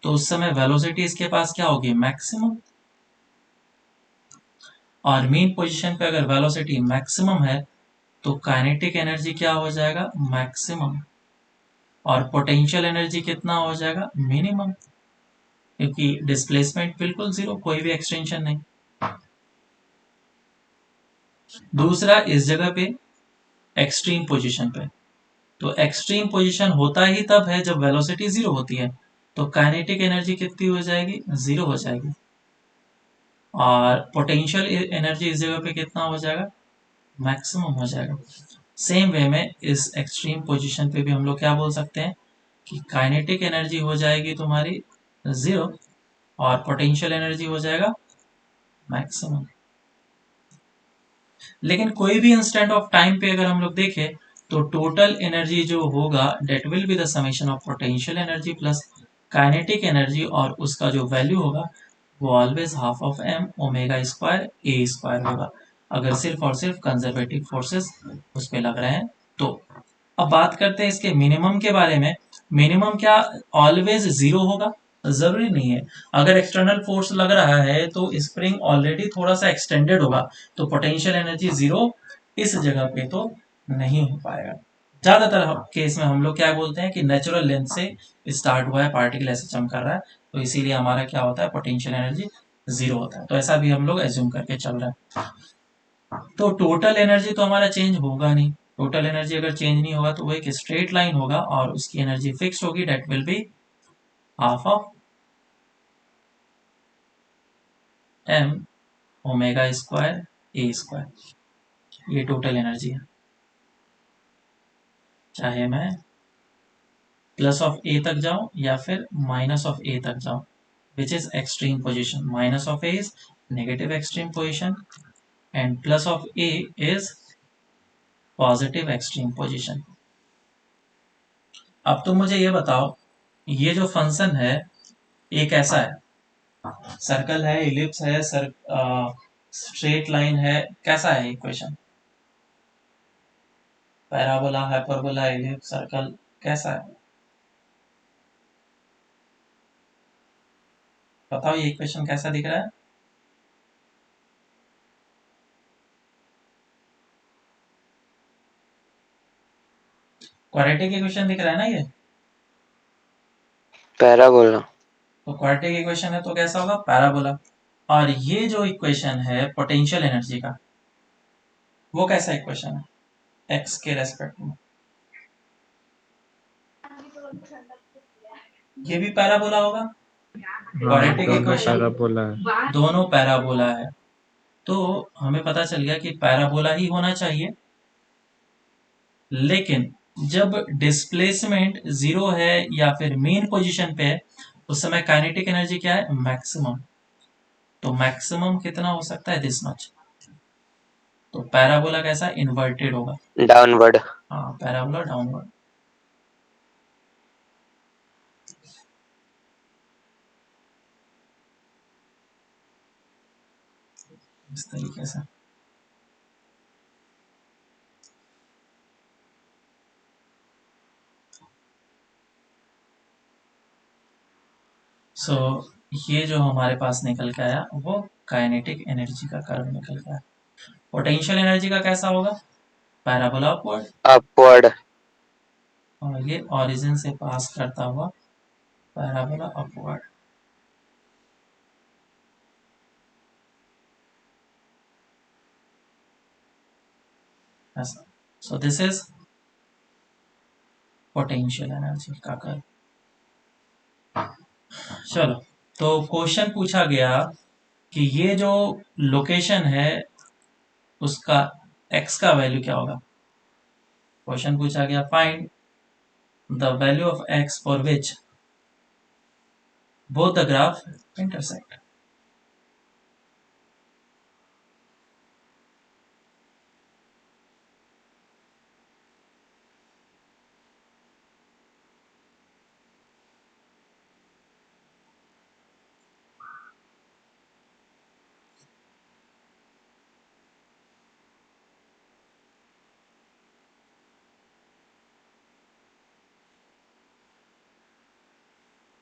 तो उस समय वेलोसिटी इसके पास क्या होगी? मैक्सिमम. और मीन पोजीशन पे अगर वेलोसिटी मैक्सिमम है तो काइनेटिक एनर्जी क्या हो जाएगा? मैक्सिमम. और पोटेंशियल एनर्जी कितना हो जाएगा? मिनिमम. क्योंकि डिस्प्लेसमेंट बिल्कुल जीरो, कोई भी एक्सटेंशन नहीं. दूसरा, इस जगह पे एक्सट्रीम पोजीशन पे, तो एक्सट्रीम पोजीशन होता ही तब है जब वेलोसिटी जीरो होती है. तो काइनेटिक एनर्जी कितनी हो जाएगी? जीरो हो जाएगी. और पोटेंशियल एनर्जी इस जगह पे कितना हो जाएगा? मैक्सिमम हो जाएगा. सेम वे में इस एक्सट्रीम पोजीशन पे भी हम लोग क्या बोल सकते हैं कि काइनेटिक एनर्जी हो जाएगी तुम्हारी जीरो और पोटेंशियल एनर्जी हो जाएगा मैक्सिमम. लेकिन कोई भी इंस्टेंट ऑफ टाइम पे अगर हम लोग देखें तो टोटल एनर्जी जो होगा that will be the summation of potential energy plus kinetic energy, और उसका जो वैल्यू होगा वो always half of M omega square A square होगा, अगर सिर्फ और सिर्फ कंजर्वेटिव फोर्सेस उस पर लग रहे हैं तो. अब बात करते हैं इसके मिनिमम के बारे में. मिनिमम क्या ऑलवेज जीरो होगा? जरूरी नहीं है. अगर एक्सटर्नल फोर्स लग रहा है तो स्प्रिंग ऑलरेडी थोड़ा सा एक्सटेंडेड होगा, तो पोटेंशियल एनर्जी जीरो इस जगह पे तो नहीं हो पाएगा. ज्यादातर केस में हम लोग क्या बोलते हैं कि नेचुरल लेंथ से स्टार्ट हुआ है पार्टिकल, ऐसे चम कर रहा है, तो इसीलिए हमारा क्या होता है? पोटेंशियल एनर्जी जीरो होता है. तो ऐसा भी हम लोग एज्यूम करके चल रहे हैं. तो टोटल एनर्जी तो हमारा चेंज होगा नहीं. टोटल एनर्जी अगर चेंज नहीं होगा तो वो एक स्ट्रेट लाइन होगा और उसकी एनर्जी फिक्स होगी, that will be half of M omega square A square. ये टोटल एनर्जी है. चाहे मैं प्लस ऑफ ए तक जाऊं या फिर माइनस ऑफ ए तक जाऊं, which is extreme position. Minus of A is negative extreme position and plus of A is positive extreme position. अब तुम मुझे ये बताओ, ये जो फंक्शन है ये कैसा है? सर्कल है, इलिप्स है, स्ट्रेट लाइन है, कैसा है equation? Parabola, hyperbola, ellipse, circle, कैसा है? बताओ ये इक्वेशन कैसा दिख रहा है? क्वाड्रेटिक इक्वेशन दिख रहा है ना ये? पैराबोला. तो क्वाड्रेटिक इक्वेशन है तो कैसा होगा? पैराबोला. और ये जो इक्वेशन है पोटेंशियल एनर्जी का, वो कैसा इक्वेशन है एक्स के रेस्पेक्ट में? ये भी पैराबोला होगा. क्वाड्रेटिक दोनों इक्वेशन पैराबोला है. दोनों पैराबोला है. तो हमें पता चल गया कि पैराबोला ही होना चाहिए. लेकिन जब डिस्प्लेसमेंट जीरो है या फिर मेन पोजीशन पे है उस समय काइनेटिक एनर्जी क्या है? मैक्सिमम. तो मैक्सिमम कितना हो सकता है? This much. तो पैराबोला कैसा? इन्वर्टेड होगा. डाउनवर्ड. हाँ, पैराबोला डाउनवर्ड. इस तरीके से। सो ये जो हमारे पास निकल के आया वो काइनेटिक एनर्जी का कर्व निकल के आया। पोटेंशियल एनर्जी का कैसा होगा? Parabola upward, upward. और ये ओरिजिन से पास करता हुआ पैराबोला अपवर्ड। ऐसा। सो दिस इज पोटेंशियल एनर्जी का कर्व। चलो, तो क्वेश्चन पूछा गया कि ये जो लोकेशन है उसका x का वैल्यू क्या होगा। क्वेश्चन पूछा गया find the value of x for which both the graph intersect.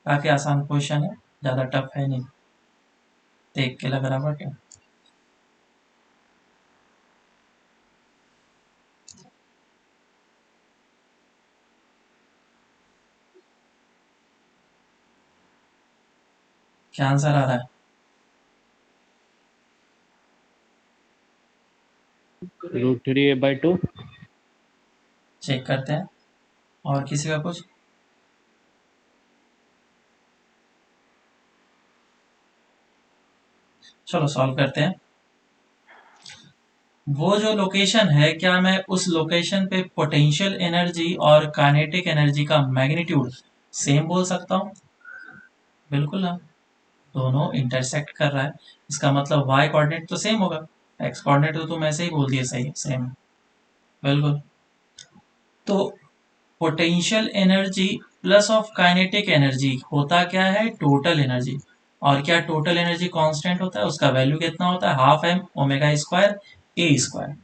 काफी आसान क्वेश्चन है, ज्यादा टफ है नहीं, देख के लग रहा बट क्या आंसर आ रहा है? √3a/2। चेक करते हैं। और किसी का कुछ? चलो सॉल्व करते हैं। वो जो लोकेशन है, क्या मैं उस लोकेशन पे पोटेंशियल एनर्जी और काइनेटिक एनर्जी का मैग्नीट्यूड सेम बोल सकता हूँ? बिल्कुल हाँ, दोनों इंटरसेक्ट कर रहा है, इसका मतलब y कोऑर्डिनेट तो सेम होगा, x कोऑर्डिनेट तो तुम ऐसे ही बोल दिए सही सेम। बिल्कुल। तो potential energy plus of kinetic energy होता क्या है? Total energy. और क्या टोटल एनर्जी कांस्टेंट होता है? उसका वैल्यू कितना होता है? Half M omega square A square.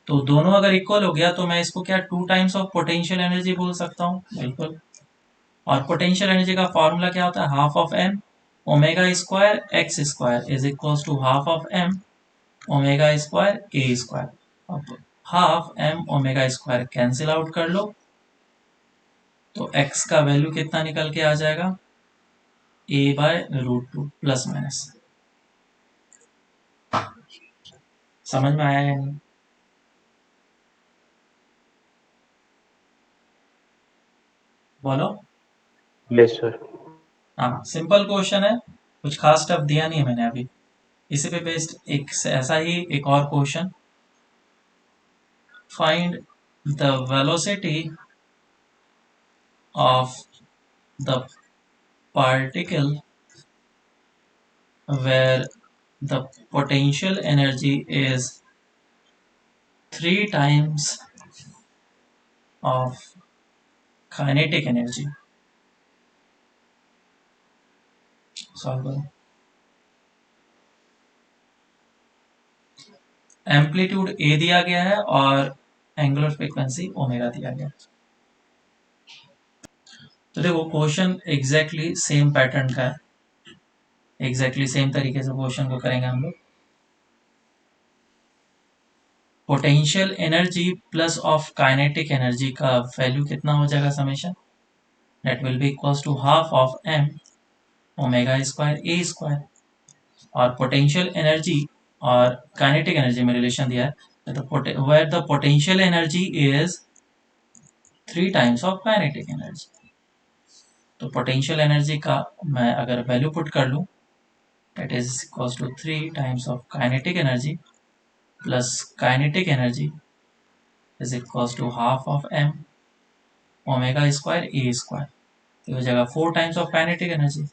तो दोनों अगर इक्वल हो गया तो मैं इसको क्या 2 टाइम्स ऑफ पोटेंशियल एनर्जी बोल सकता हूँ? बिल्कुल। और पोटेंशियल एनर्जी का फॉर्मूला क्या होता है? Half of M omega square X square is equal to half of M omega square A square. अब half M omega square cancel out कर लो, तो x का वैल्यू कितना निकल के आ जाएगा? a/√2 plus minus. समझ में आया या नहीं? बोलो। Yes sir. हाँ, सिंपल क्वेश्चन है, कुछ खास टफ दिया नहीं है मैंने अभी। इसी पे बेस्ड एक ऐसा ही एक और question, find the velocity of the particle where the potential energy is 3 times of kinetic energy। Solve करो। एम्पलीट्यूड ए दिया गया है और एंगुलर फ्रीक्वेंसी ओमेगा दिया गया है। तो देखो क्वेश्चन एग्जैक्टली सेम पैटर्न का है, एग्जैक्टली सेम तरीके से क्वेश्चन को करेंगे हम लोग। Potential energy plus of kinetic energy का वैल्यू कितना हो जाएगा summation? That will be equals to half of M omega square A square. और पोटेंशियल एनर्जी और काइनेटिक एनर्जी में रिलेशन दिया है, तो where the potential energy is 3 times of kinetic energy. तो पोटेंशियल एनर्जी का मैं अगर वैल्यू पुट कर लूँ, that is equals to 3 times of kinetic energy plus kinetic energy is equals to half of M omega square A square. तो हो जाएगा 4 टाइम्स ऑफ काइनेटिक एनर्जी।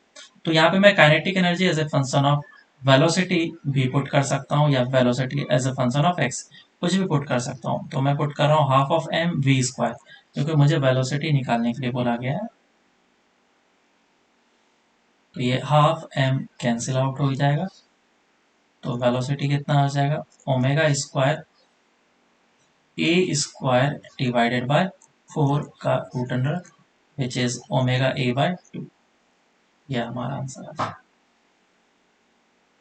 तो यहाँ पे मैं kinetic energy as a function of velocity भी पुट कर सकता हूँ, या velocity as a function of X, कुछ भी पुट कर सकता हूँ। तो मैं पुट कर रहा हूँ half of M V square, क्योंकि मुझे वेलोसिटी निकालने के लिए बोला गया है। तो ये हाफ एम कैंसिल आउट हो जाएगा, तो वेलोसिटी कितना हो जाएगा, omega square A square divided by 4 का root under which is omega A by 2। यह हमारा आंसर है।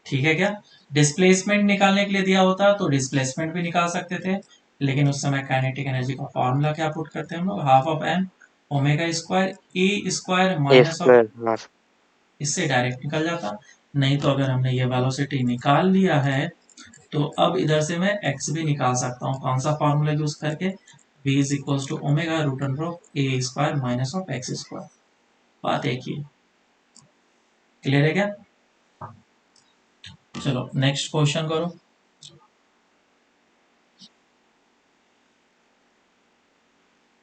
ठीक है क्या? डिस्प्लेसमेंट निकालने के लिए दिया होता तो डिस्प्लेसमेंट भी निकाल सकते थे, लेकिन उस समय काइनेटिक एनर्जी का फॉर्मूला क्या पुट करते हैं हम लोग, half of M omega square A square minus of, square हाँ इससे डायरेक्ट निकल जाता। नहीं तो अगर हमने ये वेलोसिटी निकाल लिया है तो अब इधर से मैं x भी निकाल सकता हूँ। कौन सा फॉर्मूला यूज करके, v is equal to omega root under of A square minus of X square. बात एक ही, क्लियर है क्या? चलो नेक्स्ट क्वेश्चन करो।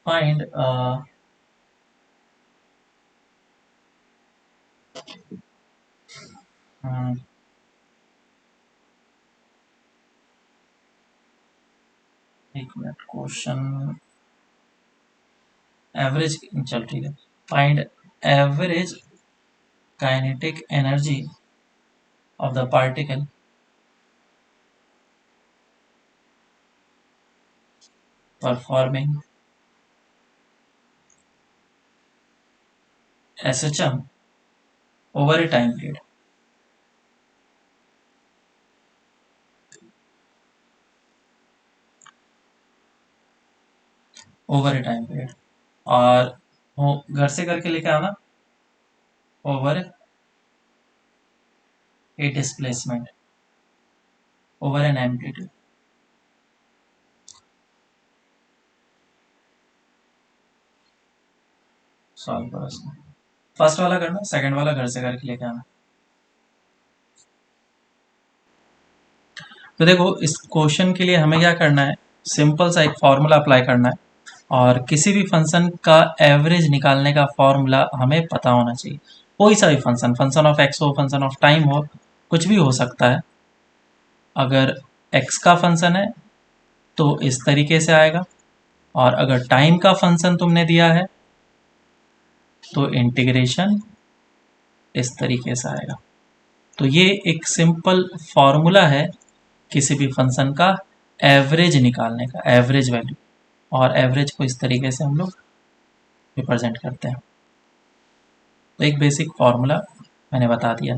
फाइंड एक मिनट, क्वेश्चन एवरेज, चल ठीक है। Find average kinetic energy of the particle performing SHM over a time period। Over a time period, और घर से करके लेके आना, over a displacement over an amplitude. Solve करो इसको, फर्स्ट वाला करना, सेकंड वाला घर से करके लेके आना। तो देखो इस क्वेश्चन के लिए हमें क्या करना है, सिंपल सा एक फॉर्मूला अप्लाई करना है, और किसी भी फंक्शन का एवरेज निकालने का फॉर्मूला हमें पता होना चाहिए। कोई सा भी फंक्शन, फंक्शन ऑफ एक्स हो, फंक्शन ऑफ टाइम हो, कुछ भी हो सकता है। अगर एक्स का फंक्शन है तो इस तरीके से आएगा, और अगर टाइम का फंक्शन तुमने दिया है तो इंटीग्रेशन इस तरीके से आएगा। तो ये एक सिंपल फॉर्मूला है किसी भी फंक्शन का एवरेज निकालने का, एवरेज वैल्यू, और एवरेज को इस तरीके से हम लोग रिप्रेजेंट करते हैं। तो एक बेसिक फॉर्मूला मैंने बता दिया।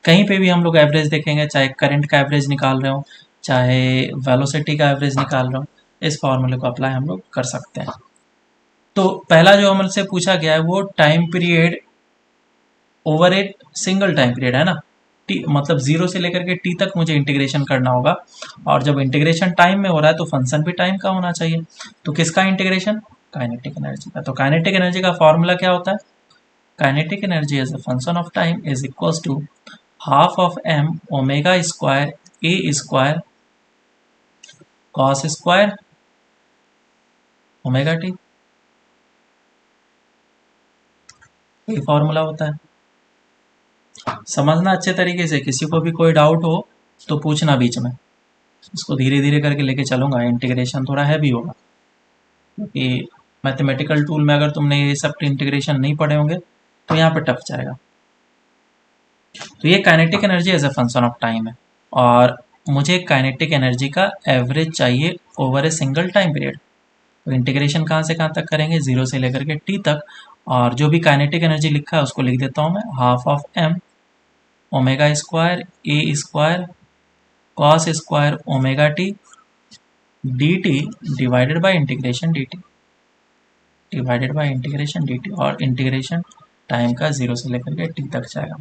कहीं पे भी हम लोग एवरेज देखेंगे, चाहे करंट का एवरेज निकाल रहे हो, चाहे वेलोसिटी का एवरेज निकाल रहे हो, इस फॉर्मूले को अप्लाई हम लोग कर सकते हैं। तो पहला जो हमसे पूछा गया है वो time period over a single time period है ना, टी मतलब 0 से लेकर के t तक मुझे इंटीग्रेशन करना होगा, और जब इंटीग्रेशन टाइम में हो रहा है तो फंक्शन भी टाइम का होना चाहिए। तो किसका इंटीग्रेशन, काइनेटिक एनर्जी का। तो काइनेटिक एनर्जी का फॉर्मूला क्या होता है, kinetic energy as a function of time is equals to half of m omega square A square cos square omega T. ये फॉर्मूला होता है, समझना अच्छे तरीके से। किसी को भी कोई डाउट हो तो पूछना बीच में, इसको धीरे धीरे करके लेके चलूंगा। इंटीग्रेशन थोड़ा हैवी होगा, क्योंकि मैथमेटिकल टूल में अगर तुमने ये सब इंटीग्रेशन नहीं पढ़े होंगे तो यहाँ पे टफ जाएगा। तो ये kinetic energy as a function of time है, और मुझे काइनेटिक एनर्जी का एवरेज चाहिए over a single time period. तो इंटीग्रेशन कहाँ से कहाँ तक करेंगे, 0 से लेकर के t तक, और जो भी काइनेटिक एनर्जी लिखा है उसको लिख देता हूँ मैं, half of m omega square A square cos square omega T D T divided by integration D T, divided by integration D T, और इंटीग्रेशन टाइम का 0 से लेकर के t तक जाएगा,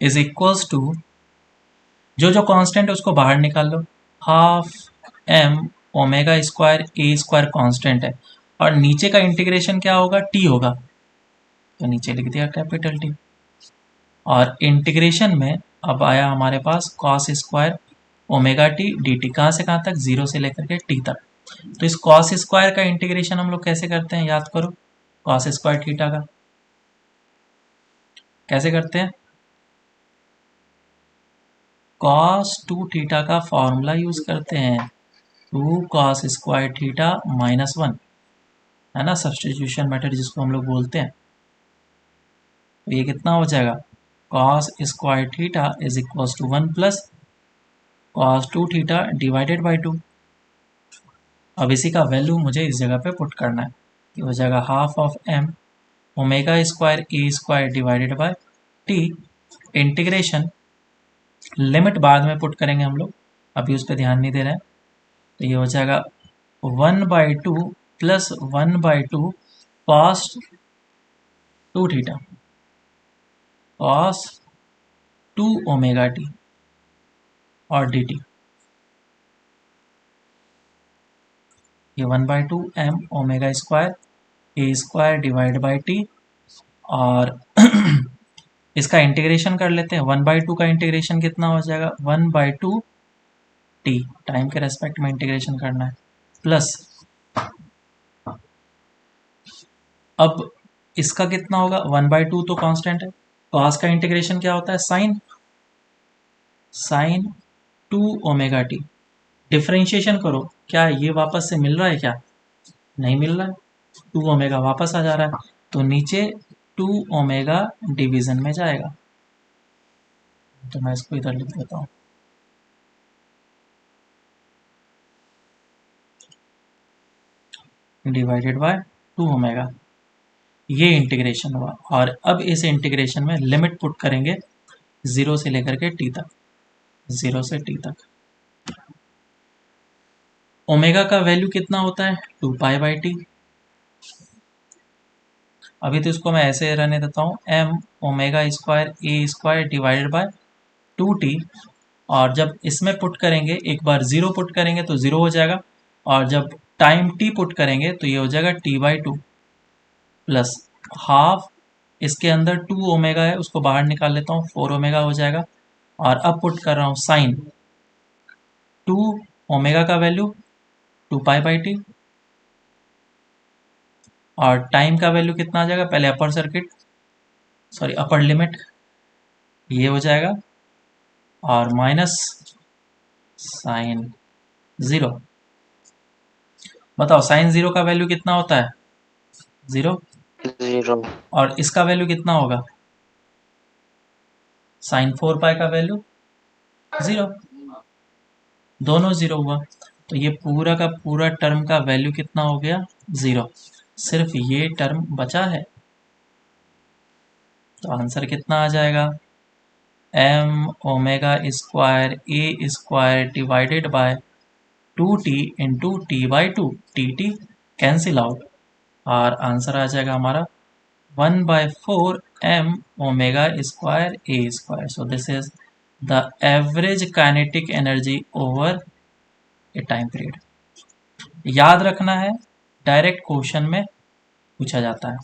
इज इक्वल्स टू जो जो कांस्टेंट है उसको बाहर निकाल लो। Half m omega square A square constant है, और नीचे का इंटीग्रेशन क्या होगा, t होगा, तो नीचे लिख दिया कैपिटल T। और इंटीग्रेशन में अब आया हमारे पास cos square omega T D T, कहाँ से कहाँ तक, 0 से लेकर के t तक। तो इस कॉस स्क्वायर का इंटीग्रेशन हम लोग कैसे करते हैं, याद करो, कॉस स्क्वायर थीटा का कैसे करते हैं, कॉस 2 थीटा का फॉर्मूला यूज करते हैं, 2 कॉस स्क्वायर थीटा माइनस 1, है ना, सब्स्टिट्यूशन मेथड जिसको हम लोग बोलते हैं। तो ये कितना हो जाएगा, cos square theta is equal to 1 plus cos 2 theta divided by 2। अब इसी का वैल्यू मुझे इस जगह पे पुट करना है, ये हो जाएगा half of M omega square A square divided by T, integration limit बाद में पुट करेंगे हम लोग, अभी उस पर ध्यान नहीं दे रहे हैं। तो ये हो जाएगा 1/2 plus 1/2 cos 2 theta cos 2 omega T और डी टी, ये 1/2 M omega square A square divide by T, और इसका इंटीग्रेशन कर लेते हैं। 1/2 का इंटीग्रेशन कितना हो जाएगा, 1/2 टी, टाइम के रेस्पेक्ट में इंटीग्रेशन करना है, प्लस अब इसका कितना होगा, 1/2 तो कांस्टेंट है, कॉस का इंटीग्रेशन क्या होता है, साइन 2 ओमेगा टी। डिफरेंशिएशन करो, क्या ये वापस से मिल रहा है, क्या नहीं मिल रहा है, 2 ओमेगा वापस आ जा रहा है, तो नीचे 2 ओमेगा डिवीजन में जाएगा। तो मैं इसको इधर लिख देता हूँ, डिवाइडेड बाय 2 ओमेगा, ये इंटीग्रेशन हुआ। और अब इस इंटीग्रेशन में लिमिट पुट करेंगे 0 से लेकर के टी तक, 0 से टी तक। ओमेगा का वैल्यू कितना होता है, 2 पाई टी। अभी तो इसको मैं ऐसे रहने देता हूँ, M omega square A square divided by 2t, और जब इसमें पुट करेंगे, एक बार 0 पुट करेंगे तो 0 हो जाएगा, और जब टाइम t पुट करेंगे तो ये हो जाएगा t/2 प्लस हाफ, इसके अंदर 2 ओमेगा है, उसको बाहर निकाल लेता हूँ, 4 ओमेगा हो जाएगा। और अब पुट कर रहा हूँ साइन 2 ओमेगा का वैल्यू 2 पाई टी, और टाइम का वैल्यू कितना आ जाएगा, पहले अपर लिमिट ये हो जाएगा, और माइनस साइन 0। बताओ साइन 0 का वैल्यू कितना होता है, 0, 0 और इसका वैल्यू कितना होगा, साइन 4 पाई का वैल्यू 0, दोनों 0 हुआ, तो ये पूरा का पूरा टर्म का वैल्यू कितना हो गया, 0, सिर्फ ये टर्म बचा है। तो आंसर कितना आ जाएगा, M omega square A square divided by 2t into t/2, T cancel out, और आंसर आ जाएगा हमारा 1/4 m omega square A square. So this is the average kinetic energy over a time period. याद रखना है, डायरेक्ट क्वेश्चन में पूछा जाता है।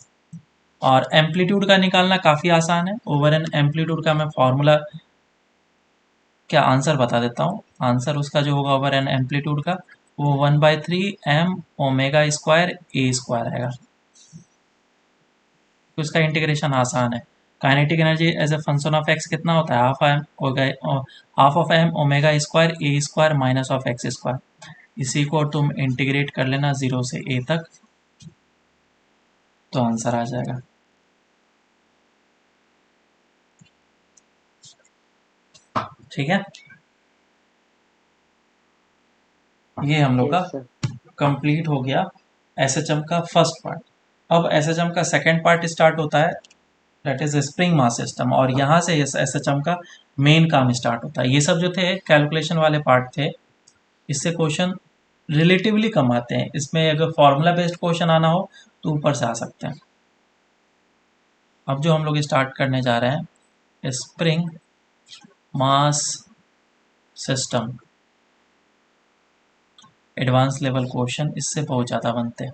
और एम्पलीट्यूड का निकालना काफ़ी आसान है। ओवर एन एम्पलीट्यूड का मैं फॉर्मूला क्या आंसर बता देता हूँ। आंसर उसका जो होगा ओवर एन एम्पलीट्यूड का, वो 1/3 m omega square A square आएगा। तो इसका इंटीग्रेशन आसान है। Kinetic energy as a function of X कितना होता है, half of M omega square A square minus of X square. इसी को तुम इंटीग्रेट कर लेना 0 से a तक, तो आंसर आ जाएगा। ठीक है, ये हम लोग का Yes, sir. कंप्लीट हो गया एसएचएम का फर्स्ट पार्ट। अब एसएचएम का सेकंड पार्ट स्टार्ट होता है, that is spring mass system, और यहाँ से एसएचएम का मेन काम स्टार्ट होता है। ये सब जो थे कैलकुलेशन वाले पार्ट थे, इससे क्वेश्चन रिलेटिवली कम आते हैं। इसमें अगर फॉर्मूला बेस्ड क्वेश्चन आना हो तो ऊपर से आ सकते हैं। अब जो हम लोग स्टार्ट करने जा रहे हैं, spring mass system, advance level question इससे बहुत ज़्यादा बनते हैं।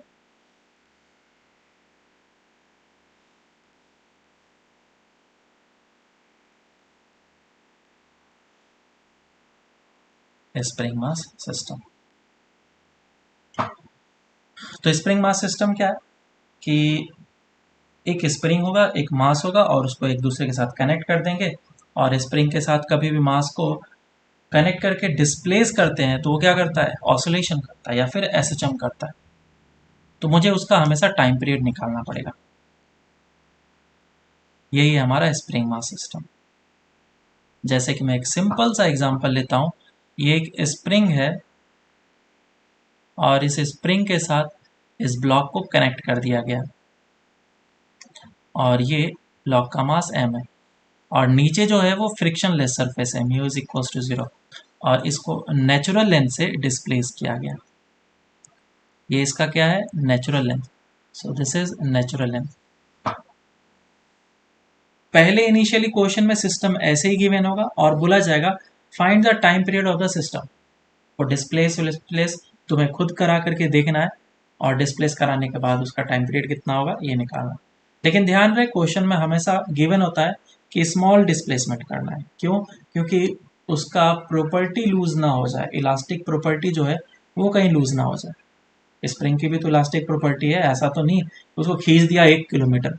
स्प्रिंग मास सिस्टम, तो स्प्रिंग मास सिस्टम क्या है कि एक स्प्रिंग होगा, एक मास होगा, और उसको एक दूसरे के साथ कनेक्ट कर देंगे, और स्प्रिंग के साथ कभी भी मास को कनेक्ट करके डिस्प्लेस करते हैं तो वो क्या करता है, ऑसिलेशन करता है या फिर एसएचएम करता है। तो मुझे उसका हमेशा टाइम पीरियड निकालना पड़ेगा। यही है हमारा स्प्रिंग मास सिस्टम। जैसे कि मैं एक सिंपल सा एग्जांपल लेता हूँ। ये एक स्प्रिंग है और इस स्प्रिंग के साथ इस ब्लॉक को कनेक्ट कर दिया गया और ये ब्लॉक का मास m है और नीचे जो है वो फ्रिक्शनलेस सरफेस है, म्यू इज इक्वल टू 0 और इसको नेचुरल लेंथ से डिस्प्लेस किया गया। ये इसका क्या है? Natural length. So this is natural length. पहले इनिशियली क्वेश्चन में सिस्टम ऐसे ही गिवन होगा और बोला जाएगा find the time period of the system. और डिस्प्लेस तुम्हें खुद करा करके देखना है और डिस्प्लेस कराने के बाद उसका टाइम पीरियड कितना होगा ये निकालना। लेकिन ध्यान रहे क्वेश्चन में हमेशा गिवन होता है कि स्मॉल डिस्प्लेसमेंट करना है। क्यों? क्योंकि उसका प्रॉपर्टी लूज ना हो जाए, इलास्टिक प्रॉपर्टी जो है वो कहीं लूज ना हो जाए। स्प्रिंग की भी तो इलास्टिक प्रॉपर्टी है, ऐसा तो नहीं उसको खींच दिया 1 किलोमीटर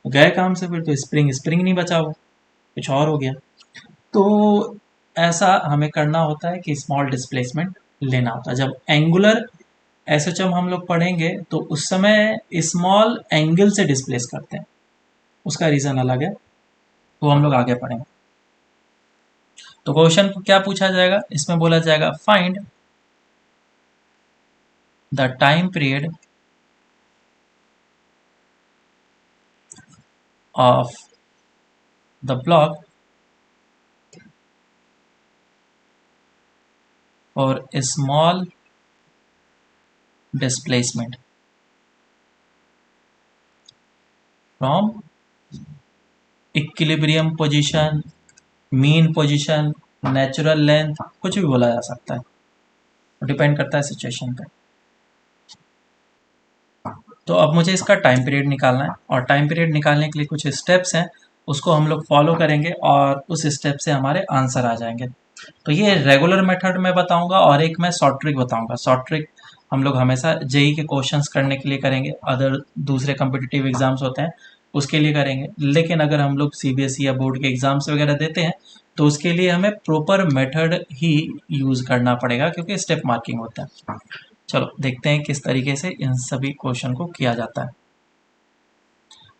गए काम से, फिर तो स्प्रिंग स्प्रिंग नहीं बचा, वो कुछ और हो गया। तो ऐसा हमें करना होता है कि स्मॉल डिस्प्लेसमेंट लेना होता है। जब एंगुलर एसएचएम हम लोग पढ़ेंगे तो उस समय स्मॉल एंगल से डिस्प्लेस करते हैं, उसका रीज़न अलग है, वो हम लोग आगे पढ़ेंगे। तो क्वेश्चन क्या पूछा जाएगा? इसमें बोला जाएगा find the time period of the block for a small displacement from equilibrium position, mean position, natural length, कुछ भी बोला जा सकता है, डिपेंड करता है सिचुएशन पे। तो अब मुझे इसका टाइम पीरियड निकालना है और टाइम पीरियड निकालने के लिए कुछ स्टेप्स हैं, उसको हम लोग फॉलो करेंगे और उस स्टेप से हमारे आंसर आ जाएंगे। तो ये रेगुलर मेथड में बताऊंगा और एक मैं शॉर्ट ट्रिक बताऊंगा। शॉर्ट ट्रिक हम लोग हमेशा जेई के क्वेश्चंस करने के लिए करेंगे, अदर दूसरे कम्पिटिटिव एग्जाम्स होते हैं उसके लिए करेंगे। लेकिन अगर हम लोग सीबीएसई या बोर्ड के एग्जाम्स वगैरह देते हैं तो उसके लिए हमें प्रॉपर मेथड ही यूज़ करना पड़ेगा क्योंकि स्टेप मार्किंग होता है। चलो देखते हैं किस तरीके से इन सभी क्वेश्चन को किया जाता है।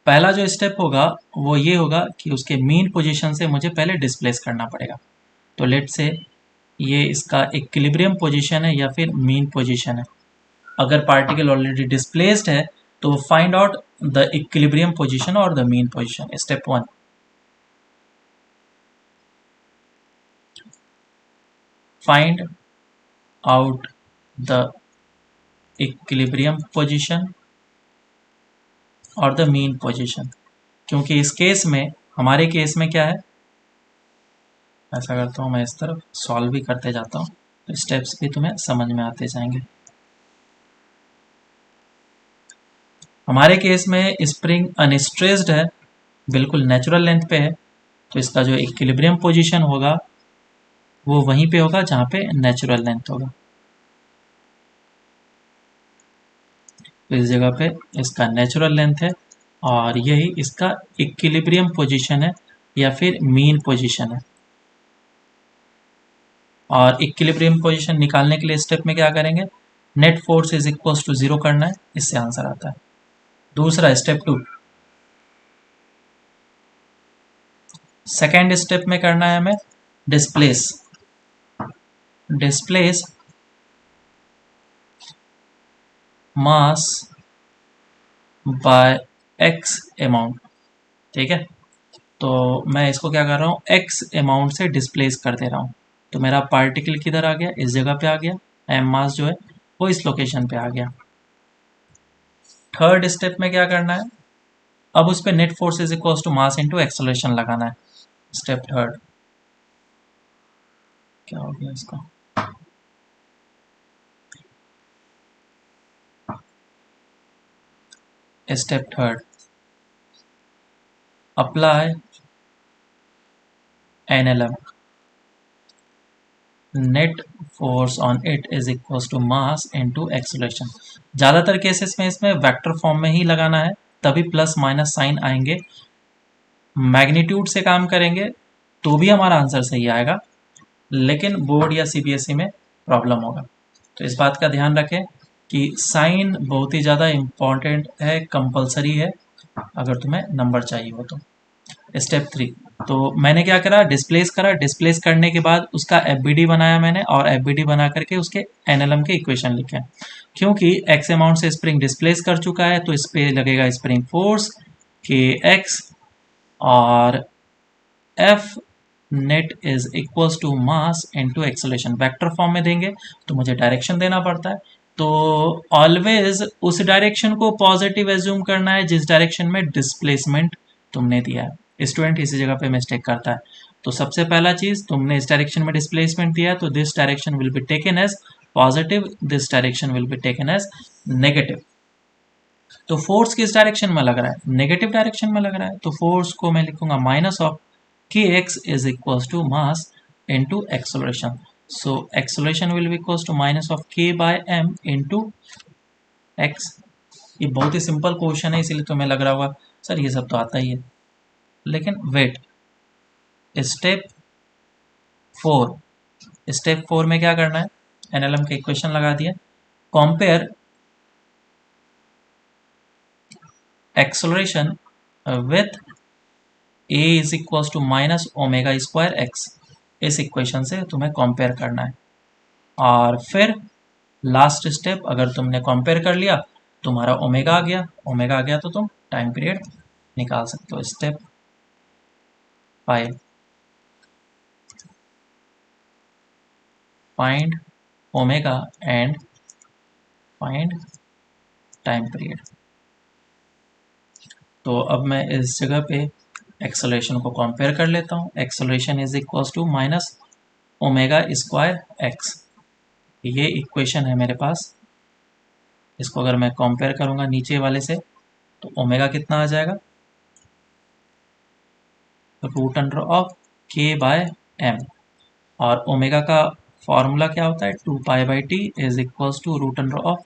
पहला जो स्टेप होगा वो ये होगा कि उसके मीन पोजीशन से मुझे पहले डिस्प्लेस करना पड़ेगा। तो लेट से ये इसका इक्विलिब्रियम पोजीशन है या फिर मीन पोजीशन है। अगर पार्टिकल ऑलरेडी डिस्प्लेस्ड है तो find out the equilibrium position और the mean position. Step 1, find out the equilibrium position और द मीन पोजीशन। क्योंकि इस केस में, हमारे केस में क्या है, ऐसा करता हूँ मैं इस तरफ सॉल्व भी करते जाता हूँ तो स्टेप्स भी तुम्हें समझ में आते जाएंगे। हमारे केस में स्प्रिंग अनस्ट्रेस्ड है, बिल्कुल नेचुरल लेंथ पे है, तो इसका जो इक्विलिब्रियम पोजीशन होगा वो वहीं पे होगा जहाँ पे नेचुरल लेंथ होगा। तो इस जगह पे इसका नेचुरल लेंथ है और यही इसका इक्विलिब्रियम पोजीशन है या फिर मीन पोजीशन है। और इक्विलिब्रियम पोजीशन निकालने के लिए स्टेप में क्या करेंगे, net force is equal to 0 करना है, इससे आंसर आता है। दूसरा स्टेप 2, सेकेंड स्टेप में करना है हमें displace mass by x amount. ठीक है, तो मैं इसको क्या कर रहा हूँ, x अमाउंट से डिस्प्लेस कर दे रहा हूँ। तो मेरा पार्टिकल किधर आ गया, इस जगह पे आ गया, m मास जो है वो इस लोकेशन पे आ गया। थर्ड स्टेप में क्या करना है, अब उस पर net force is equal to mass into acceleration लगाना है। स्टेप थर्ड, क्या हो गया इसका, step third, apply NLM, net force on it is equal to mass into acceleration. ज़्यादातर केसेस में इसमें वेक्टर फॉर्म में ही लगाना है, तभी प्लस माइनस साइन आएंगे। मैग्नीट्यूड से काम करेंगे तो भी हमारा आंसर सही आएगा, लेकिन बोर्ड या सीबीएसई में प्रॉब्लम होगा। तो इस बात का ध्यान रखें कि साइन बहुत ही ज़्यादा इम्पॉर्टेंट है, कंपलसरी है अगर तुम्हें नंबर चाहिए हो तो। स्टेप 3, तो मैंने क्या करा, डिस्प्लेस करा, डिस्प्लेस करने के बाद उसका एफबीडी बनाया मैंने, और एफबीडी बना करके उसके एनएलएम के इक्वेशन लिखे। क्योंकि एक्स अमाउंट से स्प्रिंग डिस्प्लेस कर चुका है तो इस पे लगेगा स्प्रिंग फोर्स के एक्स, और F net is equals to mass into acceleration. Vector form में देंगे तो मुझे डायरेक्शन देना पड़ता है, तो ऑलवेज उस डायरेक्शन को पॉजिटिव एज्यूम करना है जिस डायरेक्शन में डिस्प्लेसमेंट तुमने दिया है। स्टूडेंट इसी जगह पे मिस्टेक करता है। तो सबसे पहला चीज, तुमने इस डायरेक्शन में डिस्प्लेसमेंट दिया तो this direction will be taken as positive, this direction will be taken as negative. तो फोर्स किस डायरेक्शन में लग रहा है, नेगेटिव डायरेक्शन में लग रहा है, तो फोर्स को मैं लिखूंगा minus of kx is equals to mass into acceleration. So acceleration will be equals to minus of k by m into x. ये बहुत ही सिंपल क्वेश्चन है, इसीलिए तुम्हें लग रहा होगा सर ये सब तो आता ही है, लेकिन वेट, स्टेप 4, स्टेप 4 में क्या करना है, एनएलएम के इक्वेशन लगा दिया, compare acceleration with a is equal to minus omega square X. इस इक्वेशन से तुम्हें कंपेयर करना है, और फिर लास्ट स्टेप, अगर तुमने कंपेयर कर लिया तुम्हारा ओमेगा आ गया, ओमेगा आ गया तो तुम टाइम पीरियड निकाल सकते हो। Step 5, find omega and find time period. तो अब मैं इस जगह पे एक्सेलरेशन को कंपेयर कर लेता हूँ। Acceleration is equals to minus omega square X, ये इक्वेशन है मेरे पास। इसको अगर मैं कंपेयर करूँगा नीचे वाले से तो ओमेगा कितना आ जाएगा, रूट अंडर ऑफ के बाय एम, और ओमेगा का फॉर्मूला क्या होता है, 2π/t is equals to root under of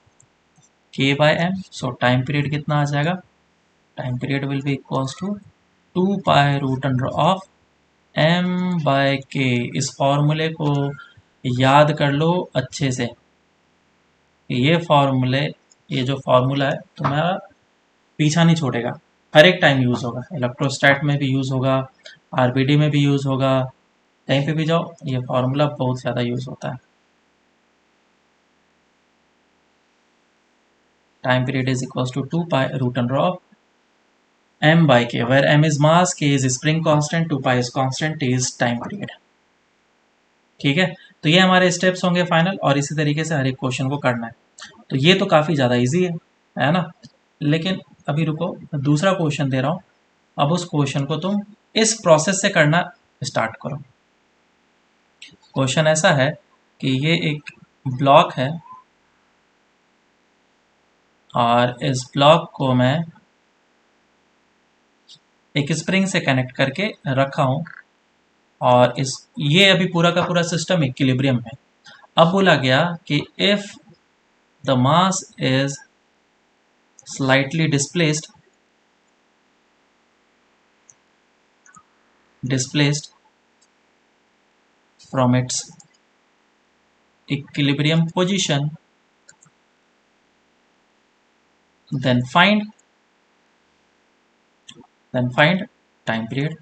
के by M. So time period कितना आ जाएगा, time period will be equals to 2π root under of m/k। इस फॉर्मूले को याद कर लो अच्छे से, ये फॉर्मूले, ये जो फॉर्मूला है तुम्हारा पीछा नहीं छोड़ेगा, हर एक टाइम यूज़ होगा, इलेक्ट्रोस्टैट में भी यूज़ होगा, आरबीडी में भी यूज़ होगा, कहीं पे भी जाओ ये फॉर्मूला बहुत ज़्यादा यूज़ होता है। Time period is equals to 2π root under of m/k, where m is mass, k is spring constant, 2π is constant, t is time period। ठीक है, तो ये हमारे स्टेप्स होंगे फाइनल, और इसी तरीके से हर एक क्वेश्चन को करना है। तो ये तो काफ़ी ज़्यादा इजी है ना। लेकिन अभी रुको, दूसरा क्वेश्चन दे रहा हूँ, अब उस क्वेश्चन को तुम इस प्रोसेस से करना स्टार्ट करो। क्वेश्चन ऐसा है कि ये एक ब्लॉक है, और इस ब्लॉक को मैं एक स्प्रिंग से कनेक्ट करके रखा हूँ, और ये अभी पूरा का पूरा सिस्टम इक्विलिब्रियम है। अब बोला गया कि if the mass is slightly displaced from its equilibrium position, then find time period.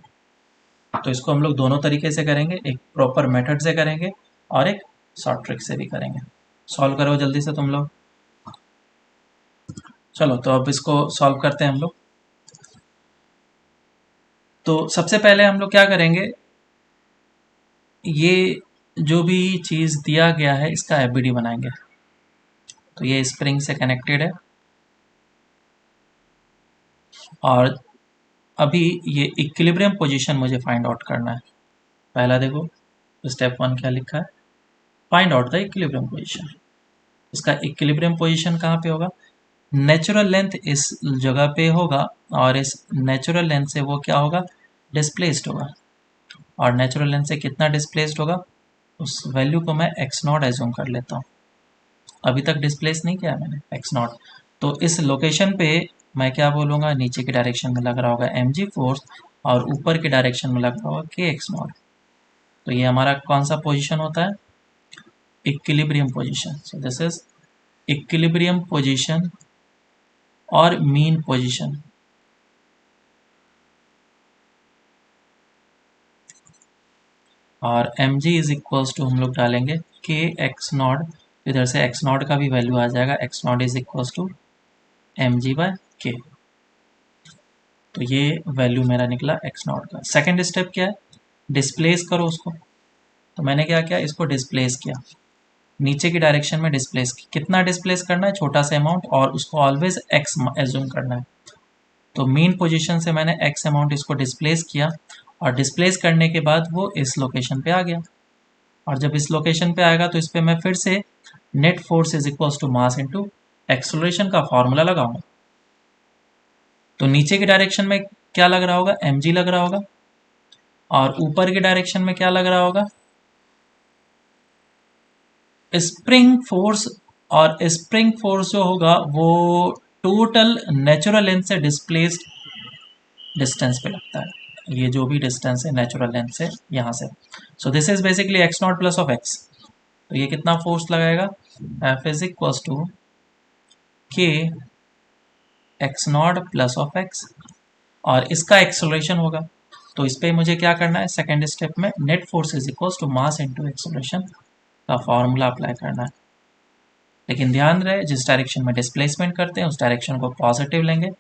तो इसको हम लोग दोनों तरीके से करेंगे, एक प्रॉपर मेथड से करेंगे और एक शॉर्ट ट्रिक से भी करेंगे। सॉल्व करो जल्दी से तुम लोग। चलो तो अब इसको सॉल्व करते हैं हम लोग। तो सबसे पहले हम लोग क्या करेंगे, ये जो भी चीज़ दिया गया है इसका एफबीडी बनाएंगे। तो ये स्प्रिंग से कनेक्टेड है, और अभी ये इक्विलिब्रियम पोजीशन मुझे फाइंड आउट करना है। पहला देखो स्टेप 1 क्या लिखा है, find out the equilibrium position. इसका इक्विलिब्रियम पोजीशन कहाँ पे होगा, नेचुरल लेंथ इस जगह पे होगा, और इस नेचुरल लेंथ से वो क्या होगा, डिस्प्लेस्ड होगा, और नेचुरल लेंथ से कितना डिस्प्लेस्ड होगा, उस वैल्यू को मैं x0 एज्यूम कर लेता हूँ। अभी तक डिस्प्लेस नहीं किया मैंने x0, तो इस लोकेशन पे मैं क्या बोलूँगा, नीचे की डायरेक्शन में लग रहा होगा mg फोर्स, और ऊपर की डायरेक्शन में लग रहा होगा kx0। तो ये हमारा कौन सा पोजीशन होता है, equilibrium position. So this is equilibrium position और मीन पोजीशन। और M G is equals to हम लोग डालेंगे के एक्स नॉट, इधर से एक्स नॉट का भी वैल्यू आ जाएगा, X not is equals to M G by K. तो ये वैल्यू मेरा निकला एक्स नॉट का। सेकेंड स्टेप क्या है, डिस्प्लेस करो उसको। तो मैंने क्या किया, इसको डिस्प्लेस किया, नीचे की डायरेक्शन में डिस्प्लेस। कितना डिस्प्लेस करना है, छोटा सा अमाउंट, और उसको ऑलवेज एक्स एज्यूम करना है। तो मेन पोजीशन से मैंने एक्स अमाउंट इसको डिस्प्लेस किया, और डिस्प्लेस करने के बाद वो इस लोकेशन पे आ गया। और जब इस लोकेशन पे आएगा तो इस पर मैं फिर से net force is equals to mass into acceleration का फॉर्मूला लगाऊंगा। तो नीचे की डायरेक्शन में क्या लग रहा होगा, एम जी लग रहा होगा, और ऊपर की डायरेक्शन में क्या लग रहा होगा, स्प्रिंग फोर्स। और स्प्रिंग फोर्स जो होगा वो टोटल नेचुरल लेंथ से डिस्प्लेस्ड डिस्टेंस पे लगता है, ये जो भी डिस्टेंस है नेचुरल लेंथ से यहाँ से। सो this is basically x not plus of x. तो ये कितना फोर्स लगाएगा, एफ इज इक्वल्स टू के X not plus of X, और इसका एक्सेलरेशन होगा। तो इस पर मुझे क्या करना है, सेकेंड स्टेप में net force is equals to mass into acceleration का फॉर्मूला अप्लाई करना है। लेकिन ध्यान रहे, जिस डायरेक्शन में डिस्प्लेसमेंट करते हैं उस डायरेक्शन को पॉजिटिव लेंगे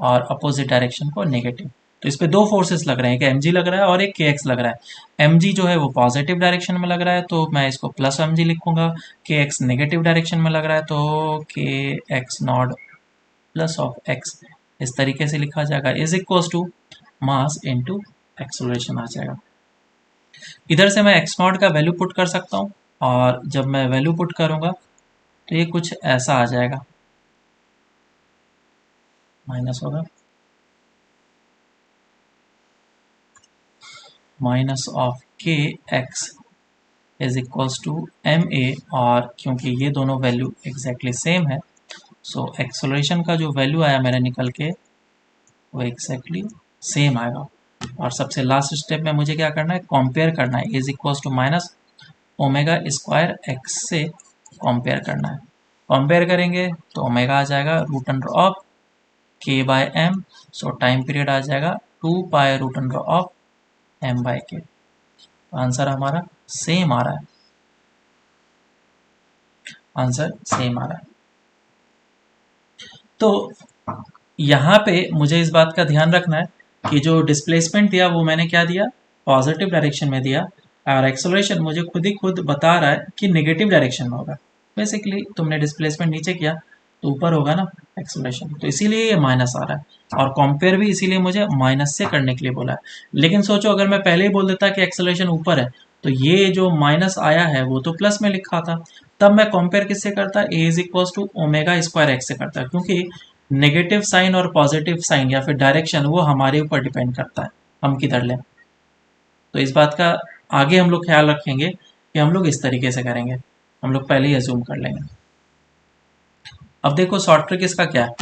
और अपोजिट डायरेक्शन को नेगेटिव। तो इस पे दो फोर्सेस लग रहे हैं, एक एम लग रहा है और एक के एक्स लग रहा है। एम जो है वो पॉजिटिव डायरेक्शन में लग रहा है तो मैं इसको प्लस एम लिखूंगा, के एक्स नेगेटिव डायरेक्शन में लग रहा है तो K X not plus of X इस तरीके से लिखा जाएगा, is equals to mass into acceleration आ जाएगा। इधर से मैं एक्स नॉट का वैल्यू पुट कर सकता हूँ, और जब मैं वैल्यू पुट करूंगा तो ये कुछ ऐसा आ जाएगा, माइनस होगा minus of K X is equals to M A, और क्योंकि ये दोनों वैल्यू एग्जैक्टली सेम है सो एक्सेलरेशन का जो वैल्यू आया मेरा निकल के वो एग्जैक्टली सेम आएगा। और सबसे लास्ट स्टेप में मुझे क्या करना है, कंपेयर करना है, is equals to minus omega square x से कंपेयर करना है। कंपेयर करेंगे तो ओमेगा आ जाएगा रूट अंडर ऑफ के by M, so time period आ जाएगा 2 pi root under of m by k. Answer हमारा सेम आ रहा है, आंसर सेम आ रहा है। तो यहाँ पे मुझे इस बात का ध्यान रखना है कि जो डिस्प्लेसमेंट दिया वो मैंने क्या दिया, पॉजिटिव डायरेक्शन में दिया, और एक्सेलरेशन मुझे खुद ही खुद बता रहा है कि नेगेटिव डायरेक्शन में होगा। बेसिकली तुमने डिस्प्लेसमेंट नीचे किया तो ऊपर होगा ना एक्सेलरेशन, तो इसीलिए ये माइनस आ रहा है, और कंपेयर भी इसीलिए मुझे माइनस से करने के लिए बोला है। लेकिन सोचो अगर मैं पहले ही बोल देता कि एक्सेलरेशन ऊपर है तो ये जो माइनस आया है वो तो प्लस में लिखा था, तब मैं कंपेयर किससे करता, a is equal to omega square x से करता, क्योंकि नेगेटिव साइन और पॉजिटिव साइन या फिर डायरेक्शन वो हमारे ऊपर डिपेंड करता है, हम किधर लें। तो इस बात का आगे हम लोग ख्याल रखेंगे कि हम लोग इस तरीके से करेंगे, हम लोग पहले ही अज्यूम कर लेंगे। अब देखो शॉर्ट ट्रिक इसका क्या है,